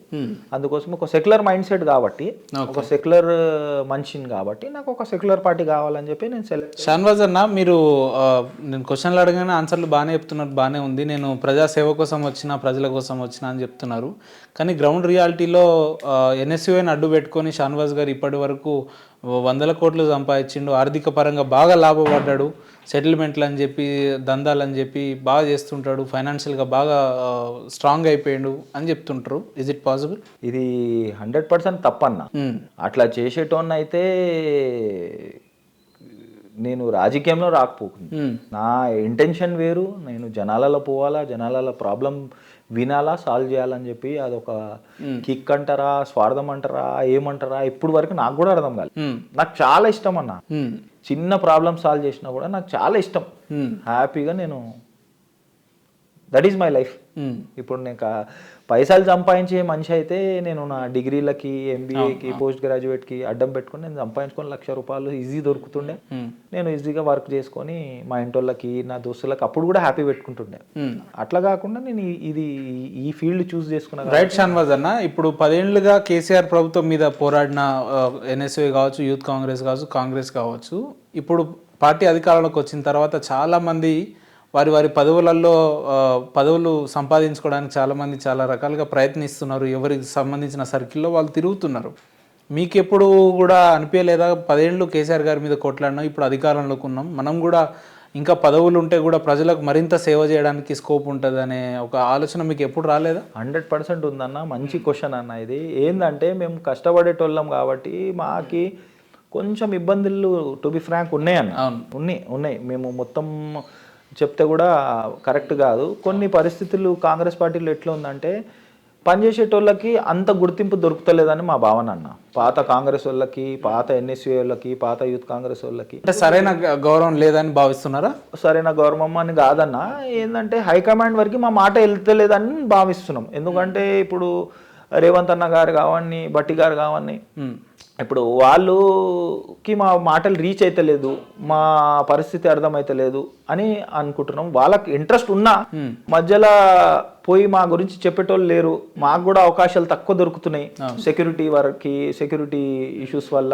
అందుకోసం ఒక సెక్యులర్ మైండ్ సెట్ కాబట్టి, ఒక సెక్యులర్ మనిషిని కాబట్టి నాకు ఒక సెక్యులర్ పార్టీ కావాలని చెప్పి నేను సెలెక్ట్. షాన్వాజ్ అన్న, మీరు నేను క్వశ్చన్లు అడగానే ఆన్సర్లు బాగానే చెప్తున్నారు, బాగానే ఉంది. నేను ప్రజాసేవ కోసం వచ్చిన, ప్రజల కోసం వచ్చిన అని చెప్తున్నారు. కానీ గ్రౌండ్ రియాలిటీలో ఎన్ఎస్యుఐని అడ్డు పెట్టుకొని షాన్వాజ్ గారు ఇప్పటి వరకు 100 కోట్లు సంపాదించిండు, ఆర్థిక పరంగా బాగా లాభపడ్డాడు, సెటిల్మెంట్లు అని చెప్పి, దందాలని చెప్పి బాగా చేస్తుంటాడు, ఫైనాన్షియల్గా బాగా స్ట్రాంగ్ అయిపోయాడు అని చెప్తుంటారు. Is it possible? ఇది 100% తప్పన్న. అట్లా చేసేటోన్ని అయితే నేను రాజకీయంలో రాకపోతుంది. నా ఇంటెన్షన్ వేరు. నేను జనాలలో పోవాలా, జనాలలో ప్రాబ్లం వినాలా, సాల్వ్ చేయాలని చెప్పి అదొక కిక్ అంటారా, స్వార్థం అంటారా, ఏమంటారా, ఇప్పుడు వరకు నాకు కూడా అర్థం కాలేదు. నాకు చాలా ఇష్టం అన్న. చిన్న ప్రాబ్లం సాల్వ్ చేసినా కూడా నాకు చాలా ఇష్టం. హ్యాపీగా నేను, దట్ ఈస్ మై లైఫ్. ఇప్పుడు నేను పైసలు సంపాదించే మనిషి అయితే నేను నా డిగ్రీలకి, ఎంబీఏకి, పోస్ట్ గ్రాడ్యుయేట్కి అడ్డం పెట్టుకుని నేను సంపాదించుకొని ₹1,00,000 ఈజీ దొరుకుతుండే. నేను ఈజీగా వర్క్ చేసుకొని మా ఇంటోళ్ళకి, నా దోస్తులకి అప్పుడు కూడా హ్యాపీ పెట్టుకుంటుండే. అట్లా కాకుండా నేను ఈ ఫీల్డ్ చూస్ చేసుకున్నా. రైట్ షాన్వాజ్ అన్న, ఇప్పుడు 10 ఏళ్లుగా కేసీఆర్ ప్రభుత్వం మీద పోరాడిన ఎన్ఎస్ఏ కావచ్చు, యూత్ కాంగ్రెస్ కావచ్చు, కాంగ్రెస్ కావచ్చు, ఇప్పుడు పార్టీ అధికారంలోకి వచ్చిన తర్వాత చాలామంది వారి పదవులలో పదవులు సంపాదించుకోవడానికి చాలామంది చాలా రకాలుగా ప్రయత్నిస్తున్నారు. ఎవరికి సంబంధించిన సర్కిల్లో వాళ్ళు తిరుగుతున్నారు. మీకు ఎప్పుడు కూడా అనిపించలేదా 10 ఏళ్ళు కేసీఆర్ గారి మీద కొట్లాడినాం, ఇప్పుడు అధికారంలోకి ఉన్నాం, మనం కూడా ఇంకా పదవులు ఉంటే కూడా ప్రజలకు మరింత సేవ చేయడానికి స్కోప్ ఉంటుంది అనే ఒక ఆలోచన మీకు ఎప్పుడు రాలేదా? 100% ఉందన్న. మంచి క్వశ్చన్ అన్న. ఇది ఏంటంటే మేము కష్టపడేటోళ్ళం కాబట్టి మాకి కొంచెం ఇబ్బందులు టు బి ఫ్రాంక్ ఉన్నాయన్న. ఉన్నాయి. మేము మొత్తం చెప్తే కూడా కరెక్ట్ కాదు. కొన్ని పరిస్థితులు కాంగ్రెస్ పార్టీలో ఎట్లా ఉందంటే పనిచేసేటోళ్ళకి అంత గుర్తింపు దొరుకుతలేదని మా భావన అన్న. పాత కాంగ్రెస్ వాళ్ళకి, పాత ఎన్ఎస్యూ వాళ్ళకి, పాత యూత్ కాంగ్రెస్ వాళ్ళకి అంటే సరైన గౌరవం లేదని భావిస్తున్నారా? సరైన గౌరవం అని కాదన్న. ఏంటంటే హైకమాండ్ వరకు మా మాట వెళ్తలేదని భావిస్తున్నాం. ఎందుకంటే ఇప్పుడు రేవంత్ అన్న గారు కావని, బట్టి గారు కావని, ఇప్పుడు వాళ్ళకి మా మాటలు రీచ్ అయితలేదు, మా పరిస్థితి అర్థమైతలేదు అని అనుకుంటున్నాం. వాళ్ళకి ఇంట్రెస్ట్ ఉన్నా మధ్యలో పోయి మా గురించి చెప్పేటోళ్ళు లేరు. మాకు కూడా అవకాశాలు తక్కువ దొరుకుతున్నాయి. సెక్యూరిటీ ఇష్యూస్ వల్ల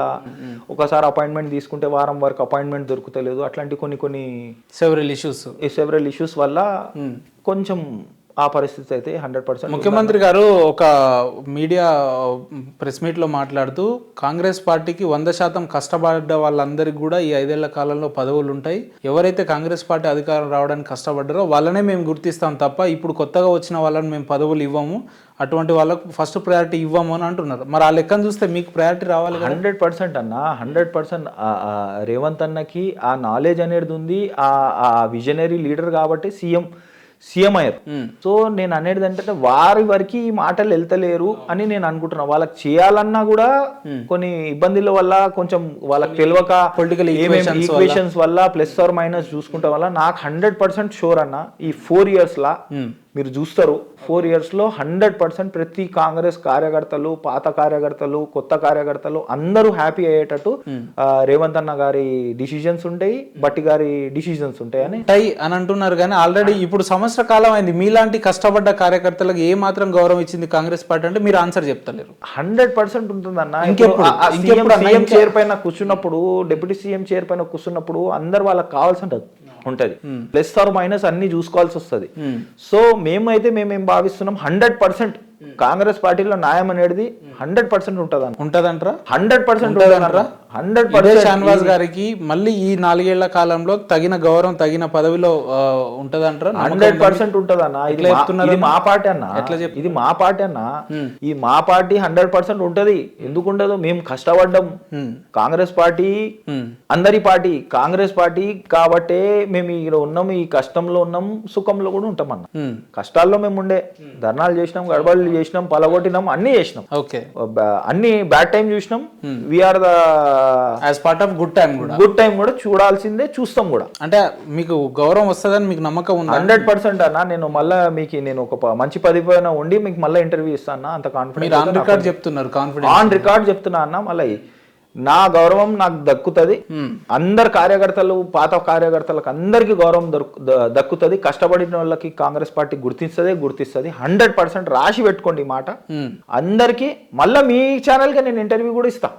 ఒకసారి అపాయింట్మెంట్ తీసుకుంటే వారం వరకు అపాయింట్మెంట్ దొరుకుతలేదు. అట్లాంటి కొన్ని సెవెరల్ ఇష్యూస్ వల్ల కొంచెం ఆ పరిస్థితి అయితే 100%. ముఖ్యమంత్రి గారు ఒక మీడియా ప్రెస్ మీట్లో మాట్లాడుతూ కాంగ్రెస్ పార్టీకి 100% కష్టపడ్డ వాళ్ళందరికీ కూడా ఈ 5 ఏళ్ల కాలంలో పదవులు ఉంటాయి. ఎవరైతే కాంగ్రెస్ పార్టీ అధికారం రావడానికి కష్టపడ్డారో వాళ్ళనే మేము గుర్తిస్తాం తప్ప ఇప్పుడు కొత్తగా వచ్చిన వాళ్ళని మేము పదవులు ఇవ్వము, అటువంటి వాళ్ళకు ఫస్ట్ ప్రయారిటీ ఇవ్వము అని అంటున్నారు. మరి ఆ లెక్కను చూస్తే మీకు ప్రయారిటీ రావాలి. 100% అన్న. 100% రేవంత్ అన్నకి ఆ నాలెడ్జ్ అనేది ఉంది. ఆ విజనరీ లీడర్ కాబట్టి సీఎం అయ్యారు. సో నేను అనేది ఏంటంటే వారి వరకు ఈ మాటలు వెళ్తలేరు అని నేను అనుకుంటున్నా. వాళ్ళకి చేయాలన్నా కూడా కొన్ని ఇబ్బందుల వల్ల, కొంచెం వాళ్ళకి తెలియక, పొలిటికల్ ఈక్వేషన్స్ వల్ల, ప్లస్ ఆర్ మైనస్ చూసుకుంటే వల్ల నాకు 100% షూర్ అన్న ఈ 4 years లా మీరు చూస్తారు. 4 years లో 100% ప్రతి కాంగ్రెస్ కార్యకర్తలు, పాత కార్యకర్తలు, కొత్త కార్యకర్తలు అందరూ హ్యాపీ అయ్యేటట్టు రేవంత్ అన్న గారి డిసిజన్స్ ఉంటాయి, బట్టి గారి డిసిజన్స్ ఉంటాయి అని అంటున్నారు. కానీ ఆల్రెడీ ఇప్పుడు సంవత్సర కాలం అయింది. మీలాంటి కష్టపడ్డ కార్యకర్తలకు ఏ మాత్రం గౌరవం ఇచ్చింది కాంగ్రెస్ పార్టీ అంటే మీరు ఆన్సర్ చెప్తలేరు. 100% ఉంటుందన్న. సీఎం చైర్ పైన కూర్చున్నప్పుడు, డిప్యూటీ సీఎం చైర్ పైన కూర్చున్నప్పుడు అందరు వాళ్ళకి కావాల్సి ఉంటది. ప్లస్ ఆర్ మైనస్ అన్ని చూసుకోవాల్సి వస్తుంది. సో మేమేం భావిస్తున్నాం 100% కాంగ్రెస్ పార్టీలో న్యాయం అనేది 100% ఉంటదంటారా? 100% షాన్వాజ్ గారికి మళ్ళీ ఈ 4 ఏళ్ల కాలంలో తగిన గౌరవం, తగిన పదవిలో ఉంటదంటారా? 100% ఉంటదన్న. ఇది మా పార్టీ అన్న. ఇది మా పార్టీ అన్న. ఈ మా పార్టీ 100% ఉంటది. ఎందుకు ఉండదు? మేము కష్టపడ్డాం. కాంగ్రెస్ పార్టీ అందరి పార్టీ. కాంగ్రెస్ పార్టీ కాబట్టే మేము ఇక్కడ ఉన్నాం, ఈ కష్టంలో ఉన్నాం, సుఖంలో కూడా ఉంటాం అన్న. కష్టాల్లో మేము ఉండే ధర్నాలు చేసినాం, గడబడులు చేసినాం, పలగొట్టినాం, అన్ని చేసినాం. అన్ని బ్యాడ్ టైం చూసినాం. We are the as part of good time కూడా చూడాల్సిందే, చూస్తాం కూడా. అంటే మీకు గౌరవం వస్తుందని మీకు నమ్మకం ఉంది? 100% అన్న. నేను మళ్ళీ మీకు నేను ఒక మంచి పదవిపైన ఉండి మీకు మళ్ళీ ఇంటర్వ్యూ ఇస్తాను. అంత కాన్ఫిడెన్స్ ఆన్ రికార్డ్ చెప్తున్నారు. ఆన్ రికార్డ్ చెప్తున్నా అన్న. మళ్ళీ నా గౌరవం నాకు దక్కుతుంది. అందరు కార్యకర్తలు, పాత కార్యకర్తలకు అందరికీ గౌరవం దక్కుతుంది. కష్టపడిన వాళ్ళకి కాంగ్రెస్ పార్టీ గుర్తిస్తుంది 100% రాసి పెట్టుకోండి ఈ మాట. అందరికి మళ్ళీ మీ ఛానల్ కి నేను ఇంటర్వ్యూ కూడా ఇస్తా.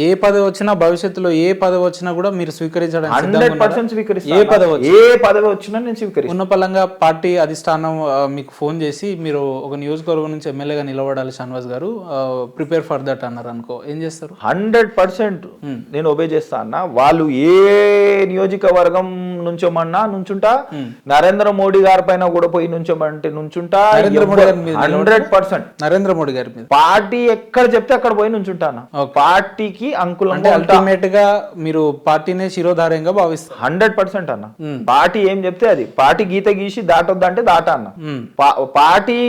ఏ పదవి వచ్చినా భవిష్యత్తులో ఏ పదవి వచ్చినా కూడా మీరు స్వీకరించడానికి 100% స్వీకరిస్తాను. ఏ పదవి వచ్చినా నేను స్వీకరిస్తాను. ఉన్న పలంగా పార్టీ అధిష్టానం మీకు ఫోన్ చేసి మీరు ఒక నియోజకవర్గం నుంచి ఎమ్మెల్యేగా నిలబడాలి షానవాజ్ గారు, ప్రిపేర్ ఫర్ దట్ అన్నారు అనుకో, ఏం చేస్తారు? 100% నేను ఒబే చేస్తా అన్న. వాళ్ళు ఏ నియోజకవర్గం నుంచోమన్నా నుంచుంటా. నరేంద్ర మోడీ గారి పైన కూడా పోయి నుంచోమంటే నుంచుంటా. 100% నరేంద్ర మోడీ గారి మీద పార్టీ ఎక్కడ చెప్తే అక్కడ పోయి నుంచుంటాను. పార్టీకి అంకులంగా అల్టిమేట్ గా మీరు పార్టీనే శిరోధార్యంగా భావిస్తారు. 100% అన్న. పార్టీ ఏం చెప్తే అది. పార్టీ గీత గీసి దాటొద్దంటే దాట అన్న. పార్టీ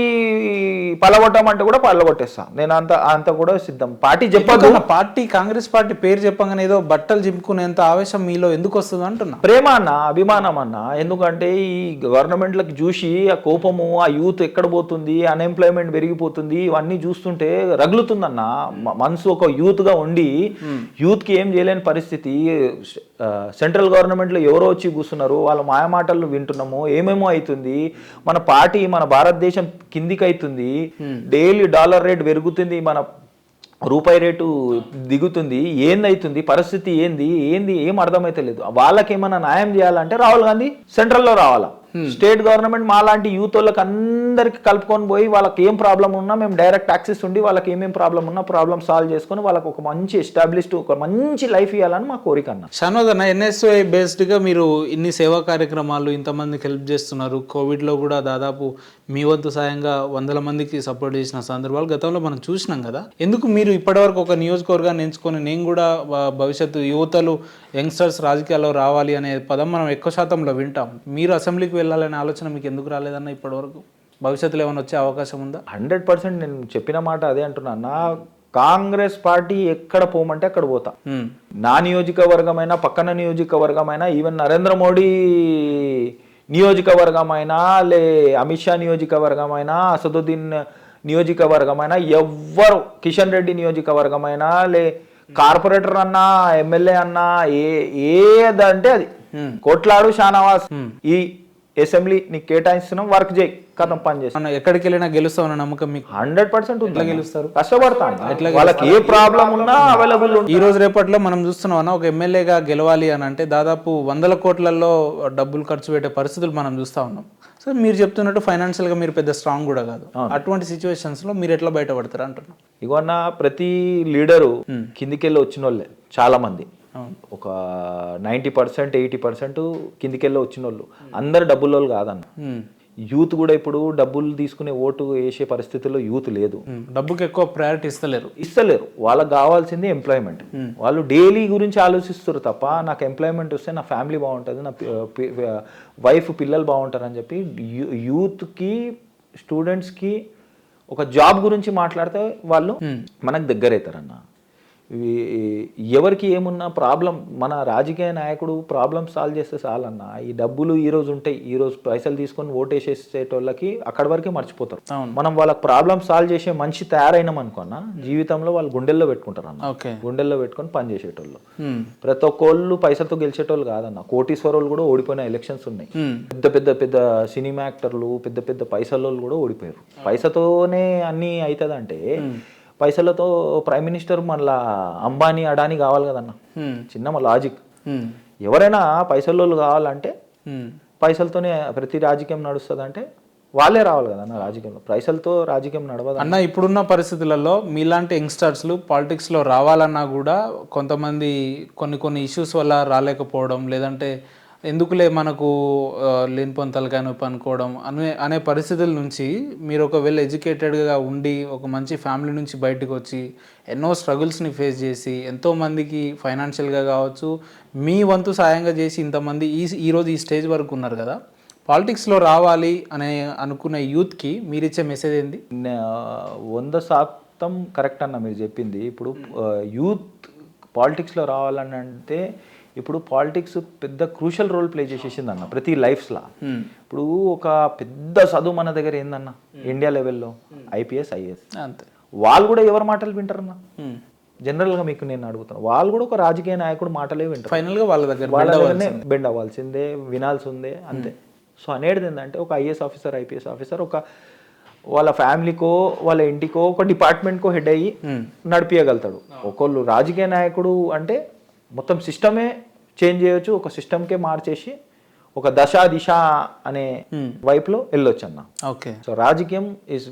పలగొట్టమంటే కూడా పలగొట్టేస్తా. నేను అంత కూడా సిద్ధం. పార్టీ చెప్పదు. పార్టీ కాంగ్రెస్ పార్టీ పేరు చెప్పగానే ఏదో బట్టలు చింపుకునేంత ఆవేశం మీలో ఎందుకు వస్తుంది అంటున్నా? ప్రేమ అన్న, అభిమానం అన్న. ఎందుకంటే ఈ గవర్నమెంట్లకు చూసి ఆ కోపము, ఆ యూత్ ఎక్కడ పోతుంది, అన్ఎంప్లాయ్మెంట్ పెరిగిపోతుంది, ఇవన్నీ చూస్తుంటే రగులుతుందన్న మనసు. ఒక యూత్ గా ఉండి యూత్ కి ఏం చేయలేని పరిస్థితి. సెంట్రల్ గవర్నమెంట్ లో ఎవరో వచ్చి కూర్చున్నారు, వాళ్ళ మాయమాటలు వింటున్నాము, ఏమేమో అవుతుంది. మన పార్టీ, మన భారతదేశం కిందికి అవుతుంది. డైలీ డాలర్ రేట్ పెరుగుతుంది, మన రూపాయి రేటు దిగుతుంది. ఏందవుతుంది పరిస్థితి? ఏంది ఏం అర్థమైతే లేదు. వాళ్ళకి ఏమైనా న్యాయం చేయాలంటే రాహుల్ గాంధీ సెంట్రల్లో రావాలా. స్టేట్ గవర్నమెంట్ మాలాంటి యూత్ వాళ్ళకి అందరికి కలుపుకొని పోయి వాళ్ళకి ఏం ప్రాబ్లం ఉన్నా మేము డైరెక్ట్ యాక్సెస్ ఉండి వాళ్ళకి ఏమేం ప్రాబ్లం ఉన్నా ప్రాబ్లం సాల్వ్ చేసుకొని వాళ్ళకి ఒక మంచి ఎస్టాబ్లిష్డ్ ఒక మంచి లైఫ్ ఇవ్వాలని మా కోరిక అన్న. షానవాజ్ అన్న, ఎన్ఎస్వై బేస్డ్గా మీరు ఇన్ని సేవా కార్యక్రమాలు ఇంతమందికి హెల్ప్ చేస్తున్నారు. కోవిడ్లో కూడా దాదాపు మీ వంతు సాయంగా 100 మందికి సపోర్ట్ చేసిన సందర్భాలు గతంలో మనం చూసినాం కదా. ఎందుకు మీరు ఇప్పటివరకు ఒక నియోజకవర్గాన్ని ఎంచుకొని నేను కూడా భవిష్యత్తు యువతలు యంగ్స్టర్స్ రాజకీయాల్లో రావాలి అనే పదం మనం ఎక్కువ శాతంలో వింటాం. మీరు అసెంబ్లీకి వెళ్ళాలనే ఆలోచన మీకు ఎందుకు రాలేదన్న ఇప్పటివరకు? భవిష్యత్తులో ఏమైనా వచ్చే అవకాశం ఉందా? 100% నేను చెప్పిన మాట అదే అంటున్నా. కాంగ్రెస్ పార్టీ ఎక్కడ పోమంటే అక్కడ పోతా. నా నియోజకవర్గమైనా, పక్కన నియోజకవర్గమైనా, ఈవెన్ నరేంద్ర మోడీ నియోజకవర్గమైనా, అమిత్ షా నియోజకవర్గమైనా, అసదుద్దీన్ నియోజకవర్గమైనా, ఎవ్వరు కిషన్ రెడ్డి నియోజకవర్గమైనా, కార్పొరేటర్ అన్నా, ఎమ్మెల్యే అన్నా, ఏదంటే అది కొట్లాడు షానవాజ్. ఈ అసెంబ్లీ నీకు కేటాయిస్తున్నాం, వర్క్ చేయి, కథం పని చేస్తాను. ఎక్కడికి వెళ్ళినా గెలుస్తామన్న నమ్మకం మీకు 100% ఎట్లా గెలుస్తారు? కష్టపడతాను. వాళ్ళకి ఏ ప్రాబ్లం ఉన్నా అవైలబుల్. ఈ రోజు రేపట్లో మనం చూస్తున్నాం అన్న, ఒక ఎమ్మెల్యేగా గెలవాలి అని అంటే దాదాపు 100 కోట్లలో డబ్బులు ఖర్చు పెట్టే పరిస్థితులు మనం చూస్తా ఉన్నాం. సో మీరు చెప్తున్నట్టు ఫైనాన్షియల్ గా మీరు పెద్ద స్ట్రాంగ్ కూడా కాదు. అటువంటి సిచ్యువేషన్స్ లో మీరు ఎట్లా బయటపడతారు అంటున్నా? ఇగోన్న ప్రతి లీడరు కిందికెళ్ళి వచ్చిన వాళ్ళే చాలా మంది. ఒక 90% 80% కిందికెళ్ళి వచ్చిన వాళ్ళు అందరు డబ్బుల వాళ్ళు కాదన్న. యూత్ కూడా ఇప్పుడు డబ్బులు తీసుకునే ఓటు వేసే పరిస్థితుల్లో యూత్ లేదు. డబ్బుకి ఎక్కువ ప్రయారిటీ ఇస్తలేరు. వాళ్ళకి కావాల్సింది ఎంప్లాయ్మెంట్. వాళ్ళు డైలీ గురించి ఆలోచిస్తారు తప్ప నాకు ఎంప్లాయ్మెంట్ వస్తే నా ఫ్యామిలీ బాగుంటుంది, నా వైఫ్ పిల్లలు బాగుంటారు అని చెప్పి యూత్కి, స్టూడెంట్స్కి ఒక జాబ్ గురించి మాట్లాడితే వాళ్ళు మనకు దగ్గర అవుతారన్న. ఎవరికి ఏమున్నా ప్రాబ్లం, మన రాజకీయ నాయకుడు ప్రాబ్లం సాల్వ్ చేస్తే చాలన్న. ఈ డబ్బులు ఈ రోజు ఉంటాయి, ఈ రోజు పైసలు తీసుకొని ఓటేసేసేటోళ్ళకి అక్కడి వరకే మర్చిపోతారు. మనం వాళ్ళకి ప్రాబ్లం సాల్వ్ చేసే మనిషి తయారైనాం అనుకున్నా జీవితంలో వాళ్ళు గుండెల్లో పెట్టుకుంటారు అన్న. గుండెల్లో పెట్టుకొని పని చేసేటోళ్ళు ప్రతి ఒక్కళ్ళు పైసలతో గెలిచేటోళ్ళు కాదన్న. కోటీశ్వరులు కూడా ఓడిపోయిన ఎలక్షన్స్ ఉన్నాయి. పెద్ద సినిమా యాక్టర్లు, పెద్ద పైసలు కూడా ఓడిపోయారు. పైసతోనే అన్ని అవుతుందంటే పైసలతో ప్రైమ్ మినిస్టర్ మళ్ళా అంబానీ, అడానీ కావాలి కదన్న. చిన్న లాజిక్. ఎవరైనా పైసలు కావాలంటే పైసలతోనే ప్రతి రాజకీయం నడుస్తుంది అంటే వాళ్ళే రావాలి కదన్న రాజకీయంలో. పైసలతో రాజకీయం నడవదు అన్న. ఇప్పుడున్న పరిస్థితులలో మీలాంటి యంగ్స్టర్స్లు పాలిటిక్స్లో రావాలన్నా కూడా కొంతమంది కొన్ని ఇష్యూస్ వల్ల రాలేకపోవడం, లేదంటే ఎందుకులే మనకు లేనిపోని తలకాయ నొప్పి అనుకోవడం అనే పరిస్థితుల నుంచి మీరు ఒకవేళ ఎడ్యుకేటెడ్గా ఉండి ఒక మంచి ఫ్యామిలీ నుంచి బయటకు వచ్చి ఎన్నో స్ట్రగుల్స్ని ఫేస్ చేసి ఎంతోమందికి ఫైనాన్షియల్గా కావచ్చు మీ వంతు సాయంగా చేసి ఇంతమంది ఈరోజు ఈ స్టేజ్ వరకు ఉన్నారు కదా. పాలిటిక్స్లో రావాలి అనే అనుకున్న యూత్కి మీరు ఇచ్చే మెసేజ్ ఏంది? 100% కరెక్ట్ అన్న మీరు చెప్పింది. ఇప్పుడు యూత్ పాలిటిక్స్లో రావాలని అంటే ఇప్పుడు పాలిటిక్స్ పెద్ద క్రూషల్ రోల్ ప్లే చేసేసింది అన్న ప్రతి లైఫ్స్లా. ఇప్పుడు ఒక పెద్ద చదువు మన దగ్గర ఏందన్న ఇండియా లెవెల్లో IPS IAS. అంతే. వాళ్ళు కూడా ఎవరి మాటలు వింటారన్న? జనరల్గా మీకు నేను అడుగుతాను, వాళ్ళు కూడా ఒక రాజకీయ నాయకుడు మాటలే వింటారు, ఫైనల్ గా వాళ్ళ దగ్గర వాళ్ళ దగ్గరనే బెండ్ అవ్వాల్సిందే, వినాల్సిందే అంతే. సో అనేది ఏంటంటే ఒక ఐఏఎస్ ఆఫీసర్, ఐపీఎస్ ఆఫీసర్ ఒక వాళ్ళ ఫ్యామిలీకో వాళ్ళ ఇంటికో ఒక డిపార్ట్మెంట్కో హెడ్ అయ్యి నడిపించగలుగుతాడు. ఒకళ్ళు రాజకీయ నాయకుడు అంటే మొత్తం సిస్టమే చేంజ్ చేయొచ్చు, ఒక సిస్టమ్కే మార్చేసి ఒక దశ దిశ అనే వైపులో వెళ్ళొచ్చు అన్న. ఓకే. సో రాజకీయం is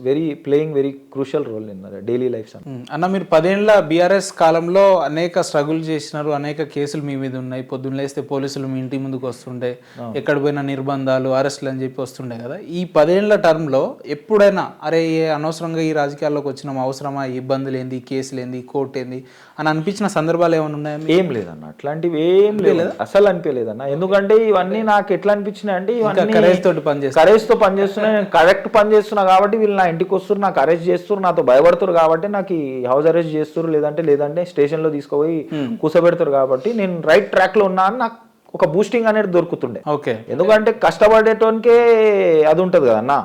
playing very crucial role in daily life అన్న. మీరు 10 ఏళ్ల బీఆర్ఎస్ కాలంలో అనేక స్ట్రగుల్ చేసినారు, అనేక కేసులు మీ మీద ఉన్నాయి. పొద్దున్న లేస్తే పోలీసులు మీ ఇంటి ముందుకు వస్తుండే, ఎక్కడ పోయినా నిర్బంధాలు, అరెస్టులు అని చెప్పి వస్తుండే కదా. ఈ 10 ఏళ్ల టర్మ్లో ఎప్పుడైనా అరే అనవసరంగా ఈ రాజకీయాల్లోకి వచ్చినాం, అవసరమా, ఈ ఇబ్బందులు ఏంది, కేసులు ఏంది, కోర్టు ఏంది అని అనిపించిన సందర్భాలు ఏమైనా ఉన్నాయా? ఏం లేదన్న, అట్లాంటివి ఏం లేదు, అసలు అనిపించలేదన్న. ఎందుకంటే ఇవన్నీ నాకు ఎట్లా అనిపించినాయి అంటే ఇవన్నీ కరేజ్ తో పనిచేస్తున్నా, నేను కరెక్ట్ పని చేస్తున్నా కాబట్టి వీళ్ళు నా ఇంటికి వస్తారు, నాకు అరెస్ట్ చేస్తారు, నాతో భయపడుతారు కాబట్టి నాకు ఈ హౌస్ అరెస్ట్ చేస్తారు, లేదంటే స్టేషన్ లో తీసుకుపోయి కూర్చోబెడతారు కాబట్టి నేను రైట్ ట్రాక్ లో ఉన్నా అని నాకు ఒక బూస్టింగ్ అనేది దొరుకుతుండే. ఓకే. ఎందుకంటే కష్టపడేటోనికే అది ఉంటది కదన్నా.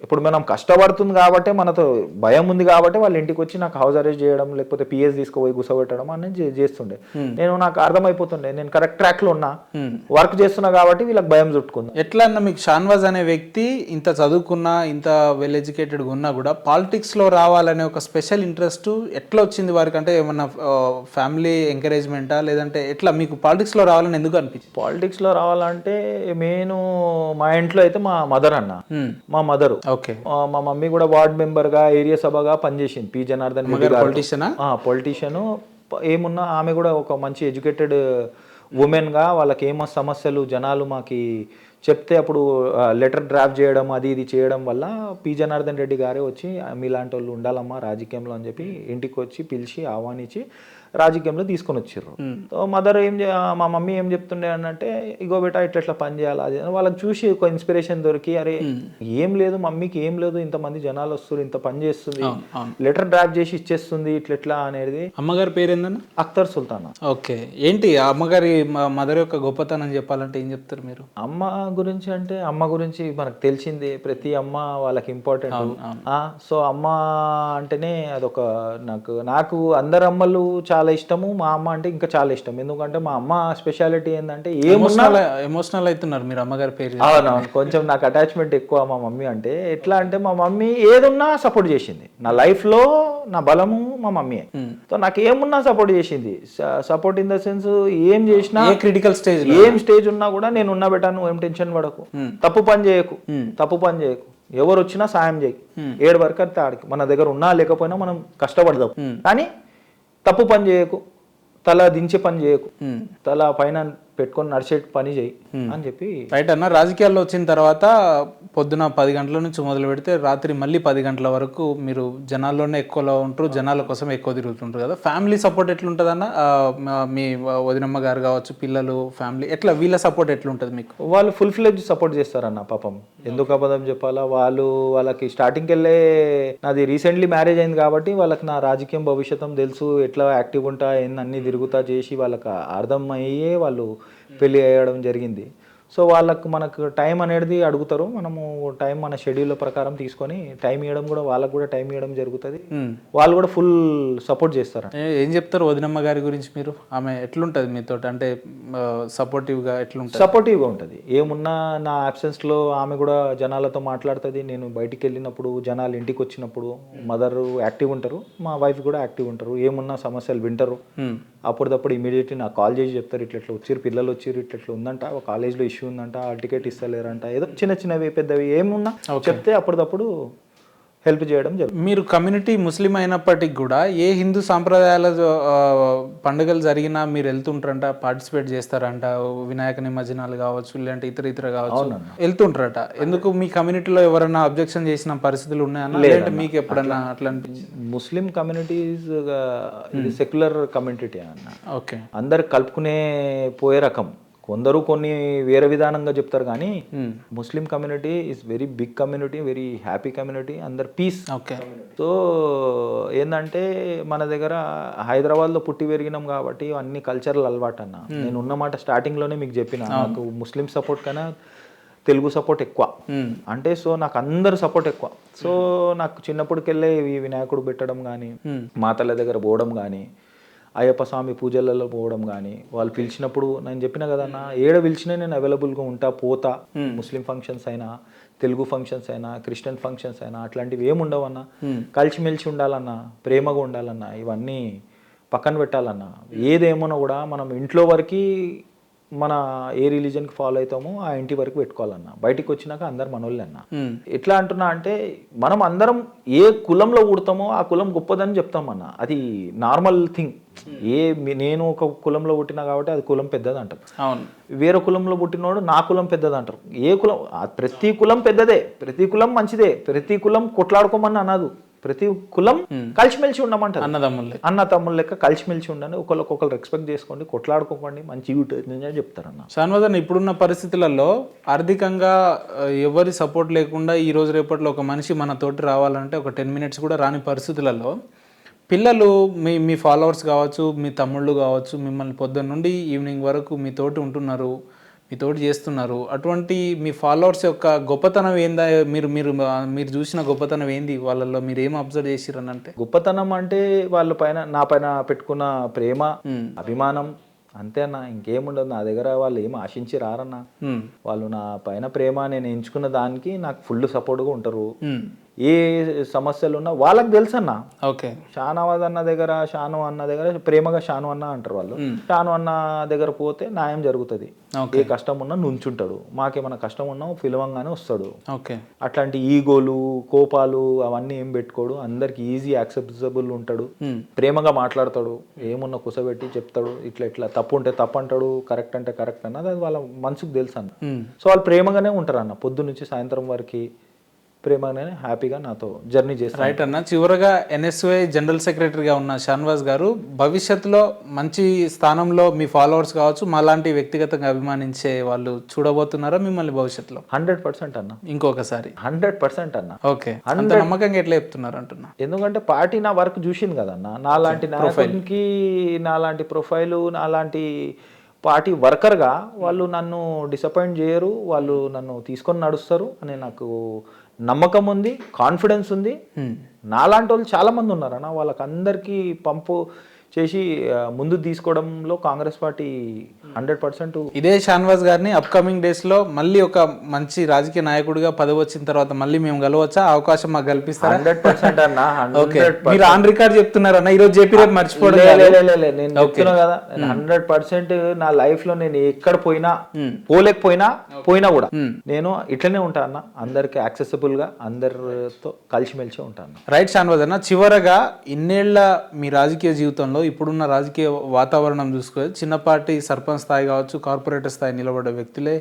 ఇప్పుడు మనం కష్టపడుతుంది కాబట్టి మనతో భయం ఉంది కాబట్టి వాళ్ళ ఇంటికి వచ్చి నాకు హౌస్ అరెస్ట్ చేయడం, లేకపోతే పిఎస్ తీసుకుపోయి కూర్చోబెట్టడం అనేది చేస్తుండే. నాకు అర్థమైపోతుండే నేను కరెక్ట్ ట్రాక్ లో ఉన్నా, వర్క్ చేస్తున్నా కాబట్టి వీళ్ళకి భయం చుట్టుకుంది. ఎట్లా అన్న మీకు షాన్వాజ్ అనే వ్యక్తి ఇంత చదువుకున్నా, ఇంత వెల్ ఎడ్యుకేటెడ్ ఉన్నా కూడా పాలిటిక్స్ లో రావాలనే ఒక స్పెషల్ ఇంట్రెస్ట్ ఎట్లా వచ్చింది వారికి? అంటే ఏమన్నా ఫ్యామిలీ ఎంకరేజ్మెంటా, లేదంటే ఎట్లా మీకు పాలిటిక్స్ లో రావాలని ఎందుకు అనిపించింది? పాలిటిక్స్ లో రావాలంటే మెయిన్ మా ఇంట్లో అయితే మా మదర్ అన్న, మా మదర్. ఓకే. మా మమ్మీ కూడా వార్డ్ మెంబర్ గా, ఏరియా సభగా పనిచేసింది. P Janardhan politician. ఏమున్నా ఆమె కూడా ఒక మంచి ఎడ్యుకేటెడ్ ఉమెన్ గా వాళ్ళకి ఏమో సమస్యలు జనాలు మాకి చెప్తే అప్పుడు లెటర్ డ్రాఫ్ట్ చేయడం, అది ఇది చేయడం వల్ల పి జనార్దన్ రెడ్డి గారే వచ్చి మీలాంటి వాళ్ళు ఉండాలమ్మా రాజకీయంలో అని చెప్పి ఇంటికి వచ్చి పిలిచి ఆహ్వానించి రాజకీయంలో తీసుకొని వచ్చారు. మదర్ మా మమ్మీ ఏం చెప్తుండే అంటే, ఇగో బేటా ఇట్లా పని చేయాలి, అది వాళ్ళకి చూసి ఒక ఇన్స్పిరేషన్ దొరికి, అరే ఏం లేదు మమ్మీకి ఏం లేదు, ఇంతమంది జనాలు వస్తారు, ఇంత పని చేస్తుంది, లెటర్ డ్రాఫ్ట్ చేసి ఇచ్చేస్తుంది ఇట్లా అనేది. అమ్మగారి పేరు ఏందన్న? అఖ్తర్ సుల్తానా. ఓకే. ఏంటి అమ్మగారి మదర్ యొక్క గొప్పతనం చెప్పాలంటే ఏం చెప్తారు మీరు? అమ్మ గురించి అంటే, అమ్మ గురించి మనకు తెలిసింది, ప్రతి అమ్మ వాళ్ళకి ఇంపార్టెంట్. సో అమ్మ అంటేనే అదొక నాకు అందరు అమ్మలు చాలా ఇష్టము, మా అమ్మ అంటే ఇంకా చాలా ఇష్టం. ఎందుకంటే మా అమ్మ స్పెషాలిటీ ఏంటంటే ఎమోషనల్ అవుతున్నారు మీరు అమ్మగారి పేరు. అవునవును, కొంచెం నాకు అటాచ్మెంట్ ఎక్కువ మా మమ్మీ అంటే. ఎట్లా అంటే మా మమ్మీ ఏదున్నా సపోర్ట్ చేసింది. నా లైఫ్ లో నా బలము మా మమ్మీ. సో నాకు ఏమున్నా సపోర్ట్ చేసింది. సపోర్ట్ ఇన్ ద సెన్స్ ఏం చేసినా, క్రిటికల్ స్టేజ్ ఏం స్టేజ్ ఉన్నా కూడా నేను ఉన్నా బెటాను, ఏం టెన్షన్ పడకు, తప్పు పని చేయకు, ఎవరు వచ్చినా సాయం చేయి, ఏడు వరకు అంతే ఆడికి. మన దగ్గర ఉన్నా లేకపోయినా మనం కష్టపడదాం, కానీ తప్పు పని చేయకు, తల దించే పని చేయకు, తల పైన పెట్టుకొని నడిచే పని చేయి అని చెప్పి. రైట్ అన్న. రాజకీయాల్లో వచ్చిన తర్వాత పొద్దున 10 గంటల నుంచి మొదలు పెడితే రాత్రి మళ్ళీ 10 గంటల వరకు మీరు జనాల్లోనే ఎక్కువలో ఉంటారు, జనాల కోసం ఎక్కువ తిరుగుతుంటారు కదా. ఫ్యామిలీ సపోర్ట్ ఎట్లుంటుంది అన్న? మీ వదినమ్మ గారు కావచ్చు, పిల్లలు, ఫ్యామిలీ ఎట్లా, వీళ్ళ సపోర్ట్ ఎట్లుంటుంది మీకు? వాళ్ళు ఫుల్ ఫ్లెడ్జ్ సపోర్ట్ చేస్తారన్న. పాపం ఎందుకు అబద్ధం చెప్పాలా, వాళ్ళకి స్టార్టింగ్కి వెళ్ళే, నాది రీసెంట్లీ మ్యారేజ్ అయింది కాబట్టి వాళ్ళకి నా రాజకీయం భవిష్యత్తం తెలుసు, ఎట్లా యాక్టివ్ ఉంటా, అన్ని తిరుగుతా చేసి వాళ్ళకి అర్థం అయ్యే వాళ్ళు పెళ్లి అయ్యడం జరిగింది. సో మనకు టైం అనేది అడుగుతారు, మనము టైం మన షెడ్యూల్ ప్రకారం తీసుకొని టైం ఇవ్వడం కూడా, వాళ్ళకు కూడా టైం ఇవ్వడం జరుగుతుంది. వాళ్ళు కూడా ఫుల్ సపోర్ట్ చేస్తారు. ఏం చెప్తారు వదినమ్మ గారి గురించి మీరు? ఆమె ఎట్లుంటది మీతో? అంటే సపోర్టివ్గా ఎట్లుంటుంది? సపోర్టివ్గా ఉంటుంది. ఏమున్నా నా అబ్సెన్స్లో ఆమె కూడా జనాలతో మాట్లాడుతుంది. నేను బయటికి వెళ్ళినప్పుడు, జనాలు ఇంటికి వచ్చినప్పుడు మదర్ యాక్టివ్ ఉంటారు, మా వైఫ్ కూడా యాక్టివ్ ఉంటారు. ఏమున్నా సమస్యలు వింటారు, అప్పటిదప్పుడు ఇమీడియట్లీ నాకు కాల్ చేసి చెప్తారు, ఇట్లా వచ్చారు, పిల్లలు వచ్చారు, ఇట్లా ఉందంట, ఒక కాలేజ్లో ఇష్యూ ఉందంట, ఆ టికెట్ ఇస్తలేరంట, ఏదో చిన్నవి పెద్దవి ఏమున్నా చెప్తే అప్పటిదప్పుడు హెల్ప్ చేయడం జరుగుతుంది. మీరు కమ్యూనిటీ ముస్లిం అయినప్పటికీ కూడా ఏ హిందూ సాంప్రదాయాల పండుగలు జరిగినా మీరు వెళ్తుంటారంట, పార్టిసిపేట్ చేస్తారంట, వినాయక నిమజ్జనాలు కావచ్చు, లేదంటే ఇతర కావచ్చు, వెళ్తుంటారట. ఎందుకు మీ కమ్యూనిటీలో ఎవరైనా అబ్జెక్షన్ చేసిన పరిస్థితులు ఉన్నాయన్నా, లేదంటే మీకు ఎప్పుడన్నా అట్లా అనిపించింది? ముస్లిం కమ్యూనిటీస్ ఇది సెక్యులర్ కమ్యూనిటీ అన్న. ఓకే. అందరు కలుపుకునే పోయే రకం. కొందరు కొన్ని వేరే విధానంగా చెప్తారు, కానీ Muslim community is very big community, very happy community, అందరు పీస్. ఓకే. సో ఏంటంటే మన దగ్గర హైదరాబాద్లో పుట్టి పెరిగినాం కాబట్టి అన్ని కల్చరల్ అలవాటు అన్న. నేను ఉన్నమాట స్టార్టింగ్లోనే మీకు చెప్పిన, నాకు ముస్లిం సపోర్ట్ కన్నా తెలుగు సపోర్ట్ ఎక్కువ. అంటే సో నాకు అందరు సపోర్ట్ ఎక్కువ. సో నాకు చిన్నప్పటికెళ్ళే వినాయకుడు పెట్టడం కానీ, మాతల దగ్గర పోవడం కానీ, అయ్యప్ప స్వామి పూజలలో పోవడం కానీ వాళ్ళు పిలిచినప్పుడు నేను చెప్పిన కదన్నా ఏడ పిలిచినా నేను అవైలబుల్గా ఉంటా పోతా. ముస్లిం ఫంక్షన్స్ అయినా తెలుగు ఫంక్షన్స్ అయినా క్రిస్టియన్ ఫంక్షన్స్ అయినా అట్లాంటివి ఏమి ఉండవన్నా. కలిసిమెలిసి ఉండాలన్నా, ప్రేమగా ఉండాలన్నా, ఇవన్నీ పక్కన పెట్టాలన్నా. ఏదేమోనో కూడా మనం ఇంట్లో వరకు మన ఏ రిలీజన్కి ఫాలో అవుతామో ఆ ఇంటి వరకు పెట్టుకోవాలన్నా. బయటికి వచ్చినాక అందరు మనోళ్ళే అన్న. ఎట్లా అంటున్నా అంటే మనం అందరం ఏ కులంలో పుడతామో ఆ కులం గొప్పదని చెప్తామన్నా. అది నార్మల్ థింగ్. నేను ఒక కులంలో పుట్టినా కాబట్టి అది కులం పెద్దది అంటారు. అవును. వేరే కులంలో పుట్టినోడు నా కులం పెద్దది అంటారు. ఏ కులం, ప్రతి కులం పెద్దదే, ప్రతి కులం మంచిదే, ప్రతి కులం కొట్లాడుకోమని అనదు. ప్రతి కులం కలిసిమెలిసి ఉండమంటారు. అన్న తమ్ముళ్ళ లెక్క కలిసిమెలిసి ఉండండి, ఒకరికొకరు రెస్పెక్ట్ చేసుకోండి, కొట్లాడుకోకండి, మంచి అని చెప్తారన్న. షాన్వాజ్, ఇప్పుడున్న పరిస్థితులలో ఆర్థికంగా ఎవరి సపోర్ట్ లేకుండా ఈ రోజు రేపట్లో ఒక మనిషి మన తోటి రావాలంటే ఒక 10 minutes కూడా రాని పరిస్థితులలో పిల్లలు మీ ఫాలోవర్స్ కావచ్చు, మీ తమ్ముళ్ళు కావచ్చు, మిమ్మల్ని పొద్దున్న నుండి ఈవినింగ్ వరకు మీతోటి ఉంటున్నారు, మీతోటి చేస్తున్నారు. అటువంటి మీ ఫాలోవర్స్ యొక్క గొప్పతనం ఏందా? మీరు మీరు మీరు చూసిన గొప్పతనం ఏంది వాళ్ళల్లో? మీరు ఏం అబ్జర్వ్ చేసిరని అంటే? గొప్పతనం అంటే వాళ్ళ పైన నా పైన పెట్టుకున్న ప్రేమ, అభిమానం, అంతే అన్న. ఇంకేముండదు నా దగ్గర. వాళ్ళు ఏం ఆశించి రారన్న. వాళ్ళు నా పైన ప్రేమ, నేను ఎంచుకున్న దానికి నాకు ఫుల్ సపోర్ట్గా ఉంటారు. ఏ సమస్యలు ఉన్నా వాళ్ళకి తెలుసు అన్న. ఓకే. షానవాజ్ అన్న దగ్గర, షాను అన్న దగ్గర ప్రేమగా షాను అన్న అంటారు వాళ్ళు. షాను అన్న దగ్గర పోతే న్యాయం జరుగుతుంది. ఏ కష్టం ఉన్నా నుంచుంటాడు, మాకేమైనా కష్టం ఉన్నా పిలవంగానే వస్తాడు. ఓకే. అట్లాంటి ఈగోలు, కోపాలు అవన్నీ ఏం పెట్టుకోడు. అందరికి ఈజీ యాక్సెప్టబుల్ ఉంటాడు. ప్రేమగా మాట్లాడతాడు. ఏమున్నా కుసబెట్టి చెప్తాడు. ఇట్లా ఇట్లా తప్పు ఉంటే తప్పు అంటాడు, కరెక్ట్ అంటే కరెక్ట్ అన్నది అది వాళ్ళ మనసుకు తెలుసు అన్న. సో వాళ్ళు ప్రేమగానే ఉంటారు అన్న. పొద్దు నుంచి సాయంత్రం వరకు ప్రేమగానే హ్యాపీగా నాతో జర్నీ చేస్తారు. రైట్ అన్న. చివరగా NSY జనరల్ సెక్రటరీగా ఉన్న షాన్వాజ్ గారు భవిష్యత్తులో మంచి స్థానంలో మీ ఫాలోవర్స్ కావచ్చు, మాలాంటి వ్యక్తిగతంగా అభిమానించే వాళ్ళు చూడబోతున్నారా మిమ్మల్ని భవిష్యత్తులో? 100% అన్న. ఇంకొకసారి 100% అన్న. ఓకే. అంత నమ్మకంగా ఎట్లా చెప్తున్నారు అంటున్నా? ఎందుకంటే పార్టీ నా వర్క్ చూసింది కదన్న. నాలాంటి నాయకునికి, నాలాంటి ప్రొఫైలు, నాలాంటి పార్టీ వర్కర్గా వాళ్ళు నన్ను డిసప్పాయింట్ చేయరు. వాళ్ళు నన్ను తీసుకొని నడుస్తారు అని నాకు నమ్మకం ఉంది, కాన్ఫిడెన్స్ ఉంది. నాలాంటి వాళ్ళు చాలా మంది ఉన్నారన్న. వాళ్ళకి అందరికీ పంపు చేసి ముందు తీసుకోవడంలో కాంగ్రెస్ పార్టీ 100%. ఇదే షాన్వాజ్ గారిని అప్కమింగ్ డేస్లో మళ్ళీ ఒక మంచి రాజకీయ నాయకుడిగా పదవి వచ్చిన తర్వాత మళ్ళీ మేము గెలవచ్చా? అవకాశం మాకు కల్పిస్తారా? 100% అన్న. మీరు ఆన్ రికార్డ్ చెప్తున్నారన్న. ఈరోజు చెప్పి రేపు మర్చిపోవడం నేను చెప్తున్నా కదా. 100% నా లైఫ్ లో నేను ఎక్కడ పోయినా, పోయినా కూడా నేను ఇట్లనే ఉంటా అన్న. అందరికి యాక్సెసిబుల్ గా, అందరితో కలిసిమెలిసి ఉంటాను. రైట్ షాన్వాజ్ అన్న, చివరగా ఇన్నేళ్ల మీ రాజకీయ జీవితంలో ఇప్పుడున్న రాజకీయ వాతావరణం చూసుకొని చిన్నపాటి సర్పంచ్ స్థాయి కావచ్చు, కార్పొరేటర్ స్థాయి నిలబడ్డ వ్యక్తులే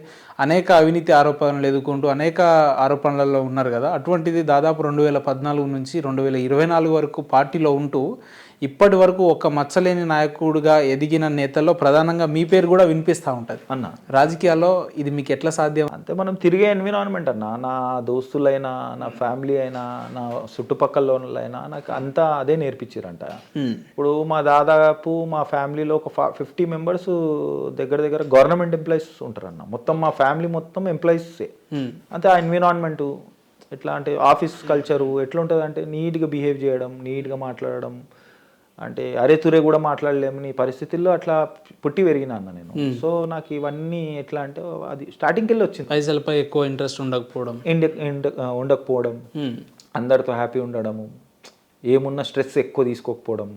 అనేక అవినీతి ఆరోపణలు ఎదుర్కొంటూ అనేక ఆరోపణలలో ఉన్నారు కదా. అటువంటిది దాదాపు 2014 నుంచి 2024 వరకు పార్టీలో ఉంటూ ఇప్పటి వరకు ఒక మచ్చలేని నాయకుడిగా ఎదిగిన నేతల్లో ప్రధానంగా మీ పేరు కూడా వినిపిస్తూ ఉంటుంది అన్న. రాజకీయాల్లో ఇది మీకు ఎట్లా సాధ్యం? అంతే, మనం తిరిగే ఎన్విరాన్మెంట్ అన్న. నా దోస్తులైనా, నా ఫ్యామిలీ అయినా, నా చుట్టుపక్కలైనా నాకు అంతా అదే నేర్పించారంట. ఇప్పుడు దాదాపు మా ఫ్యామిలీలో ఒక 50 members దగ్గర గవర్నమెంట్ ఎంప్లాయీస్ ఉంటారన్న. మొత్తం మా ఫ్యామిలీ మొత్తం ఎంప్లాయీసే. అంతే. ఆ ఎన్విరాన్మెంటు ఎట్లా అంటే ఆఫీస్ కల్చరు ఎట్లా ఉంటుంది అంటే నీట్గా బిహేవ్ చేయడం, నీట్గా మాట్లాడడం, అంటే అరే తురే కూడా మాట్లాడలేము నీ పరిస్థితుల్లో అట్లా పుట్టి పెరిగినా అన్న నేను. సో నాకు ఇవన్నీ ఎట్లా అంటే అది స్టార్టింగ్కి వెళ్ళి వచ్చింది. పైసలపై ఎక్కువ ఇంట్రెస్ట్ ఉండకపోవడం, అందరితో హ్యాపీ ఉండడము, ఏమున్నా స్ట్రెస్ ఎక్కువ తీసుకోకపోవడం,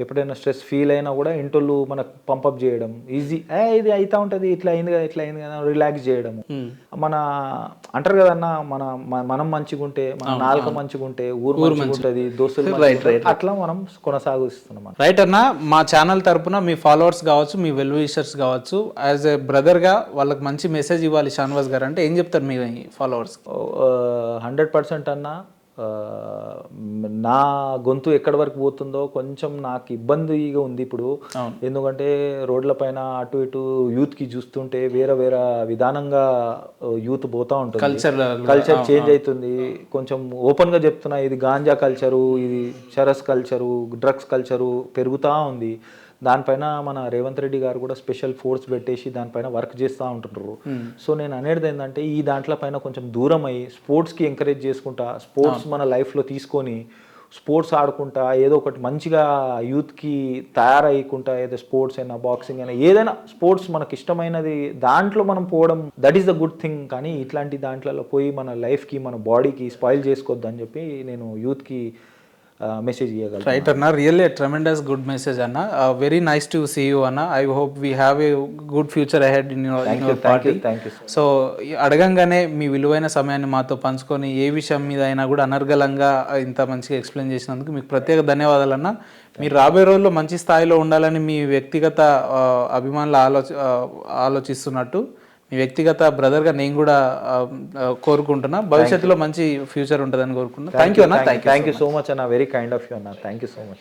ఎప్పుడైనా స్ట్రెస్ ఫీల్ అయినా కూడా ఇంటోళ్ళు మనకు పంపప్ చేయడం, ఈజీ ఇది అవుతా ఉంటుంది, ఇట్లా అయింది కదా రిలాక్స్ చేయడము. మన అంటారు కదన్నా, మనం మంచిగా ఉంటే, మన నాలుక మంచిగా ఉంటే ఊరు మంచిగా ఉంటుంది, దోస్తులు అట్లా మనం కొనసాగిస్తున్నాం. రైట్ అన్న, మా ఛానల్ తరపున మీ ఫాలోవర్స్ కావచ్చు, మీ వెల్ విషర్స్ కావచ్చు, యాజ్ ఏ బ్రదర్గా వాళ్ళకి మంచి మెసేజ్ ఇవ్వాలి షాన్వాజ్ గారు అంటే ఏం చెప్తారు మీ ఫాలోవర్స్? 100% అన్న. నా గొంతు ఎక్కడి వరకు పోతుందో కొంచెం నాకు ఇబ్బందిగా ఉంది ఇప్పుడు. ఎందుకంటే రోడ్ల పైన అటు ఇటు యూత్కి చూస్తుంటే వేరే విధానంగా యూత్ పోతా ఉంటుంది. కల్చర్ చేంజ్ అవుతుంది. కొంచెం ఓపెన్గా చెప్తున్నా, ఇది గాంజా కల్చరు, ఇది చరస్ కల్చరు, డ్రగ్స్ కల్చరు పెరుగుతూ ఉంది. దానిపైన మన రేవంత్ రెడ్డి గారు కూడా స్పెషల్ ఫోర్స్ పెట్టేసి దానిపైన వర్క్ చేస్తూ ఉంటుంటారు. సో నేను అనేది ఏంటంటే ఈ దాంట్లో పైన కొంచెం దూరం అయ్యి స్పోర్ట్స్కి ఎంకరేజ్ చేసుకుంటా, స్పోర్ట్స్ మన లైఫ్లో తీసుకొని స్పోర్ట్స్ ఆడుకుంటా ఏదో ఒకటి మంచిగా యూత్కి తయారయ్యకుంటా, ఏదో స్పోర్ట్స్ అయినా బాక్సింగ్ అయినా ఏదైనా స్పోర్ట్స్ మనకి ఇష్టమైనది దాంట్లో మనం పోవడం, that is the good thing. కానీ ఇట్లాంటి దాంట్లో పోయి మన లైఫ్కి మన బాడీకి స్పాయిల్ చేసుకోవద్దు అని చెప్పి నేను యూత్కి మెసేజ్ ఇవ్వగలను. రైట్ అన్న, రియల్లీ ట్రెమెండస్ గుడ్ మెసేజ్ అన్న. Very nice to see you అన్న. I hope we have a good future ahead in your party. Thank you. So అడగంగానే మీ విలువైన సమయాన్ని మాతో పంచుకొని ఏ విషయం మీద అయినా కూడా అనర్గళంగా ఇంత మంచిగా ఎక్స్ప్లెయిన్ చేసినందుకు మీకు ప్రత్యేక ధన్యవాదాలు అన్న. మీరు రాబోయే రోజుల్లో మంచి స్థాయిలో ఉండాలని మీ వ్యక్తిగత అభిమానులు ఆలోచిస్తున్నట్టు మీ వ్యక్తిగత బ్రదర్గా నేను కూడా కోరుకుంటున్నా. భవిష్యత్తులో మంచి ఫ్యూచర్ ఉంటుందని కోరుకుంటున్నా. థ్యాంక్ యూ అన్న. థ్యాంక్ యూ సో మచ్ అన్న. వెరీ కైండ్ ఆఫ్ యూ అన్న. Thank you so much.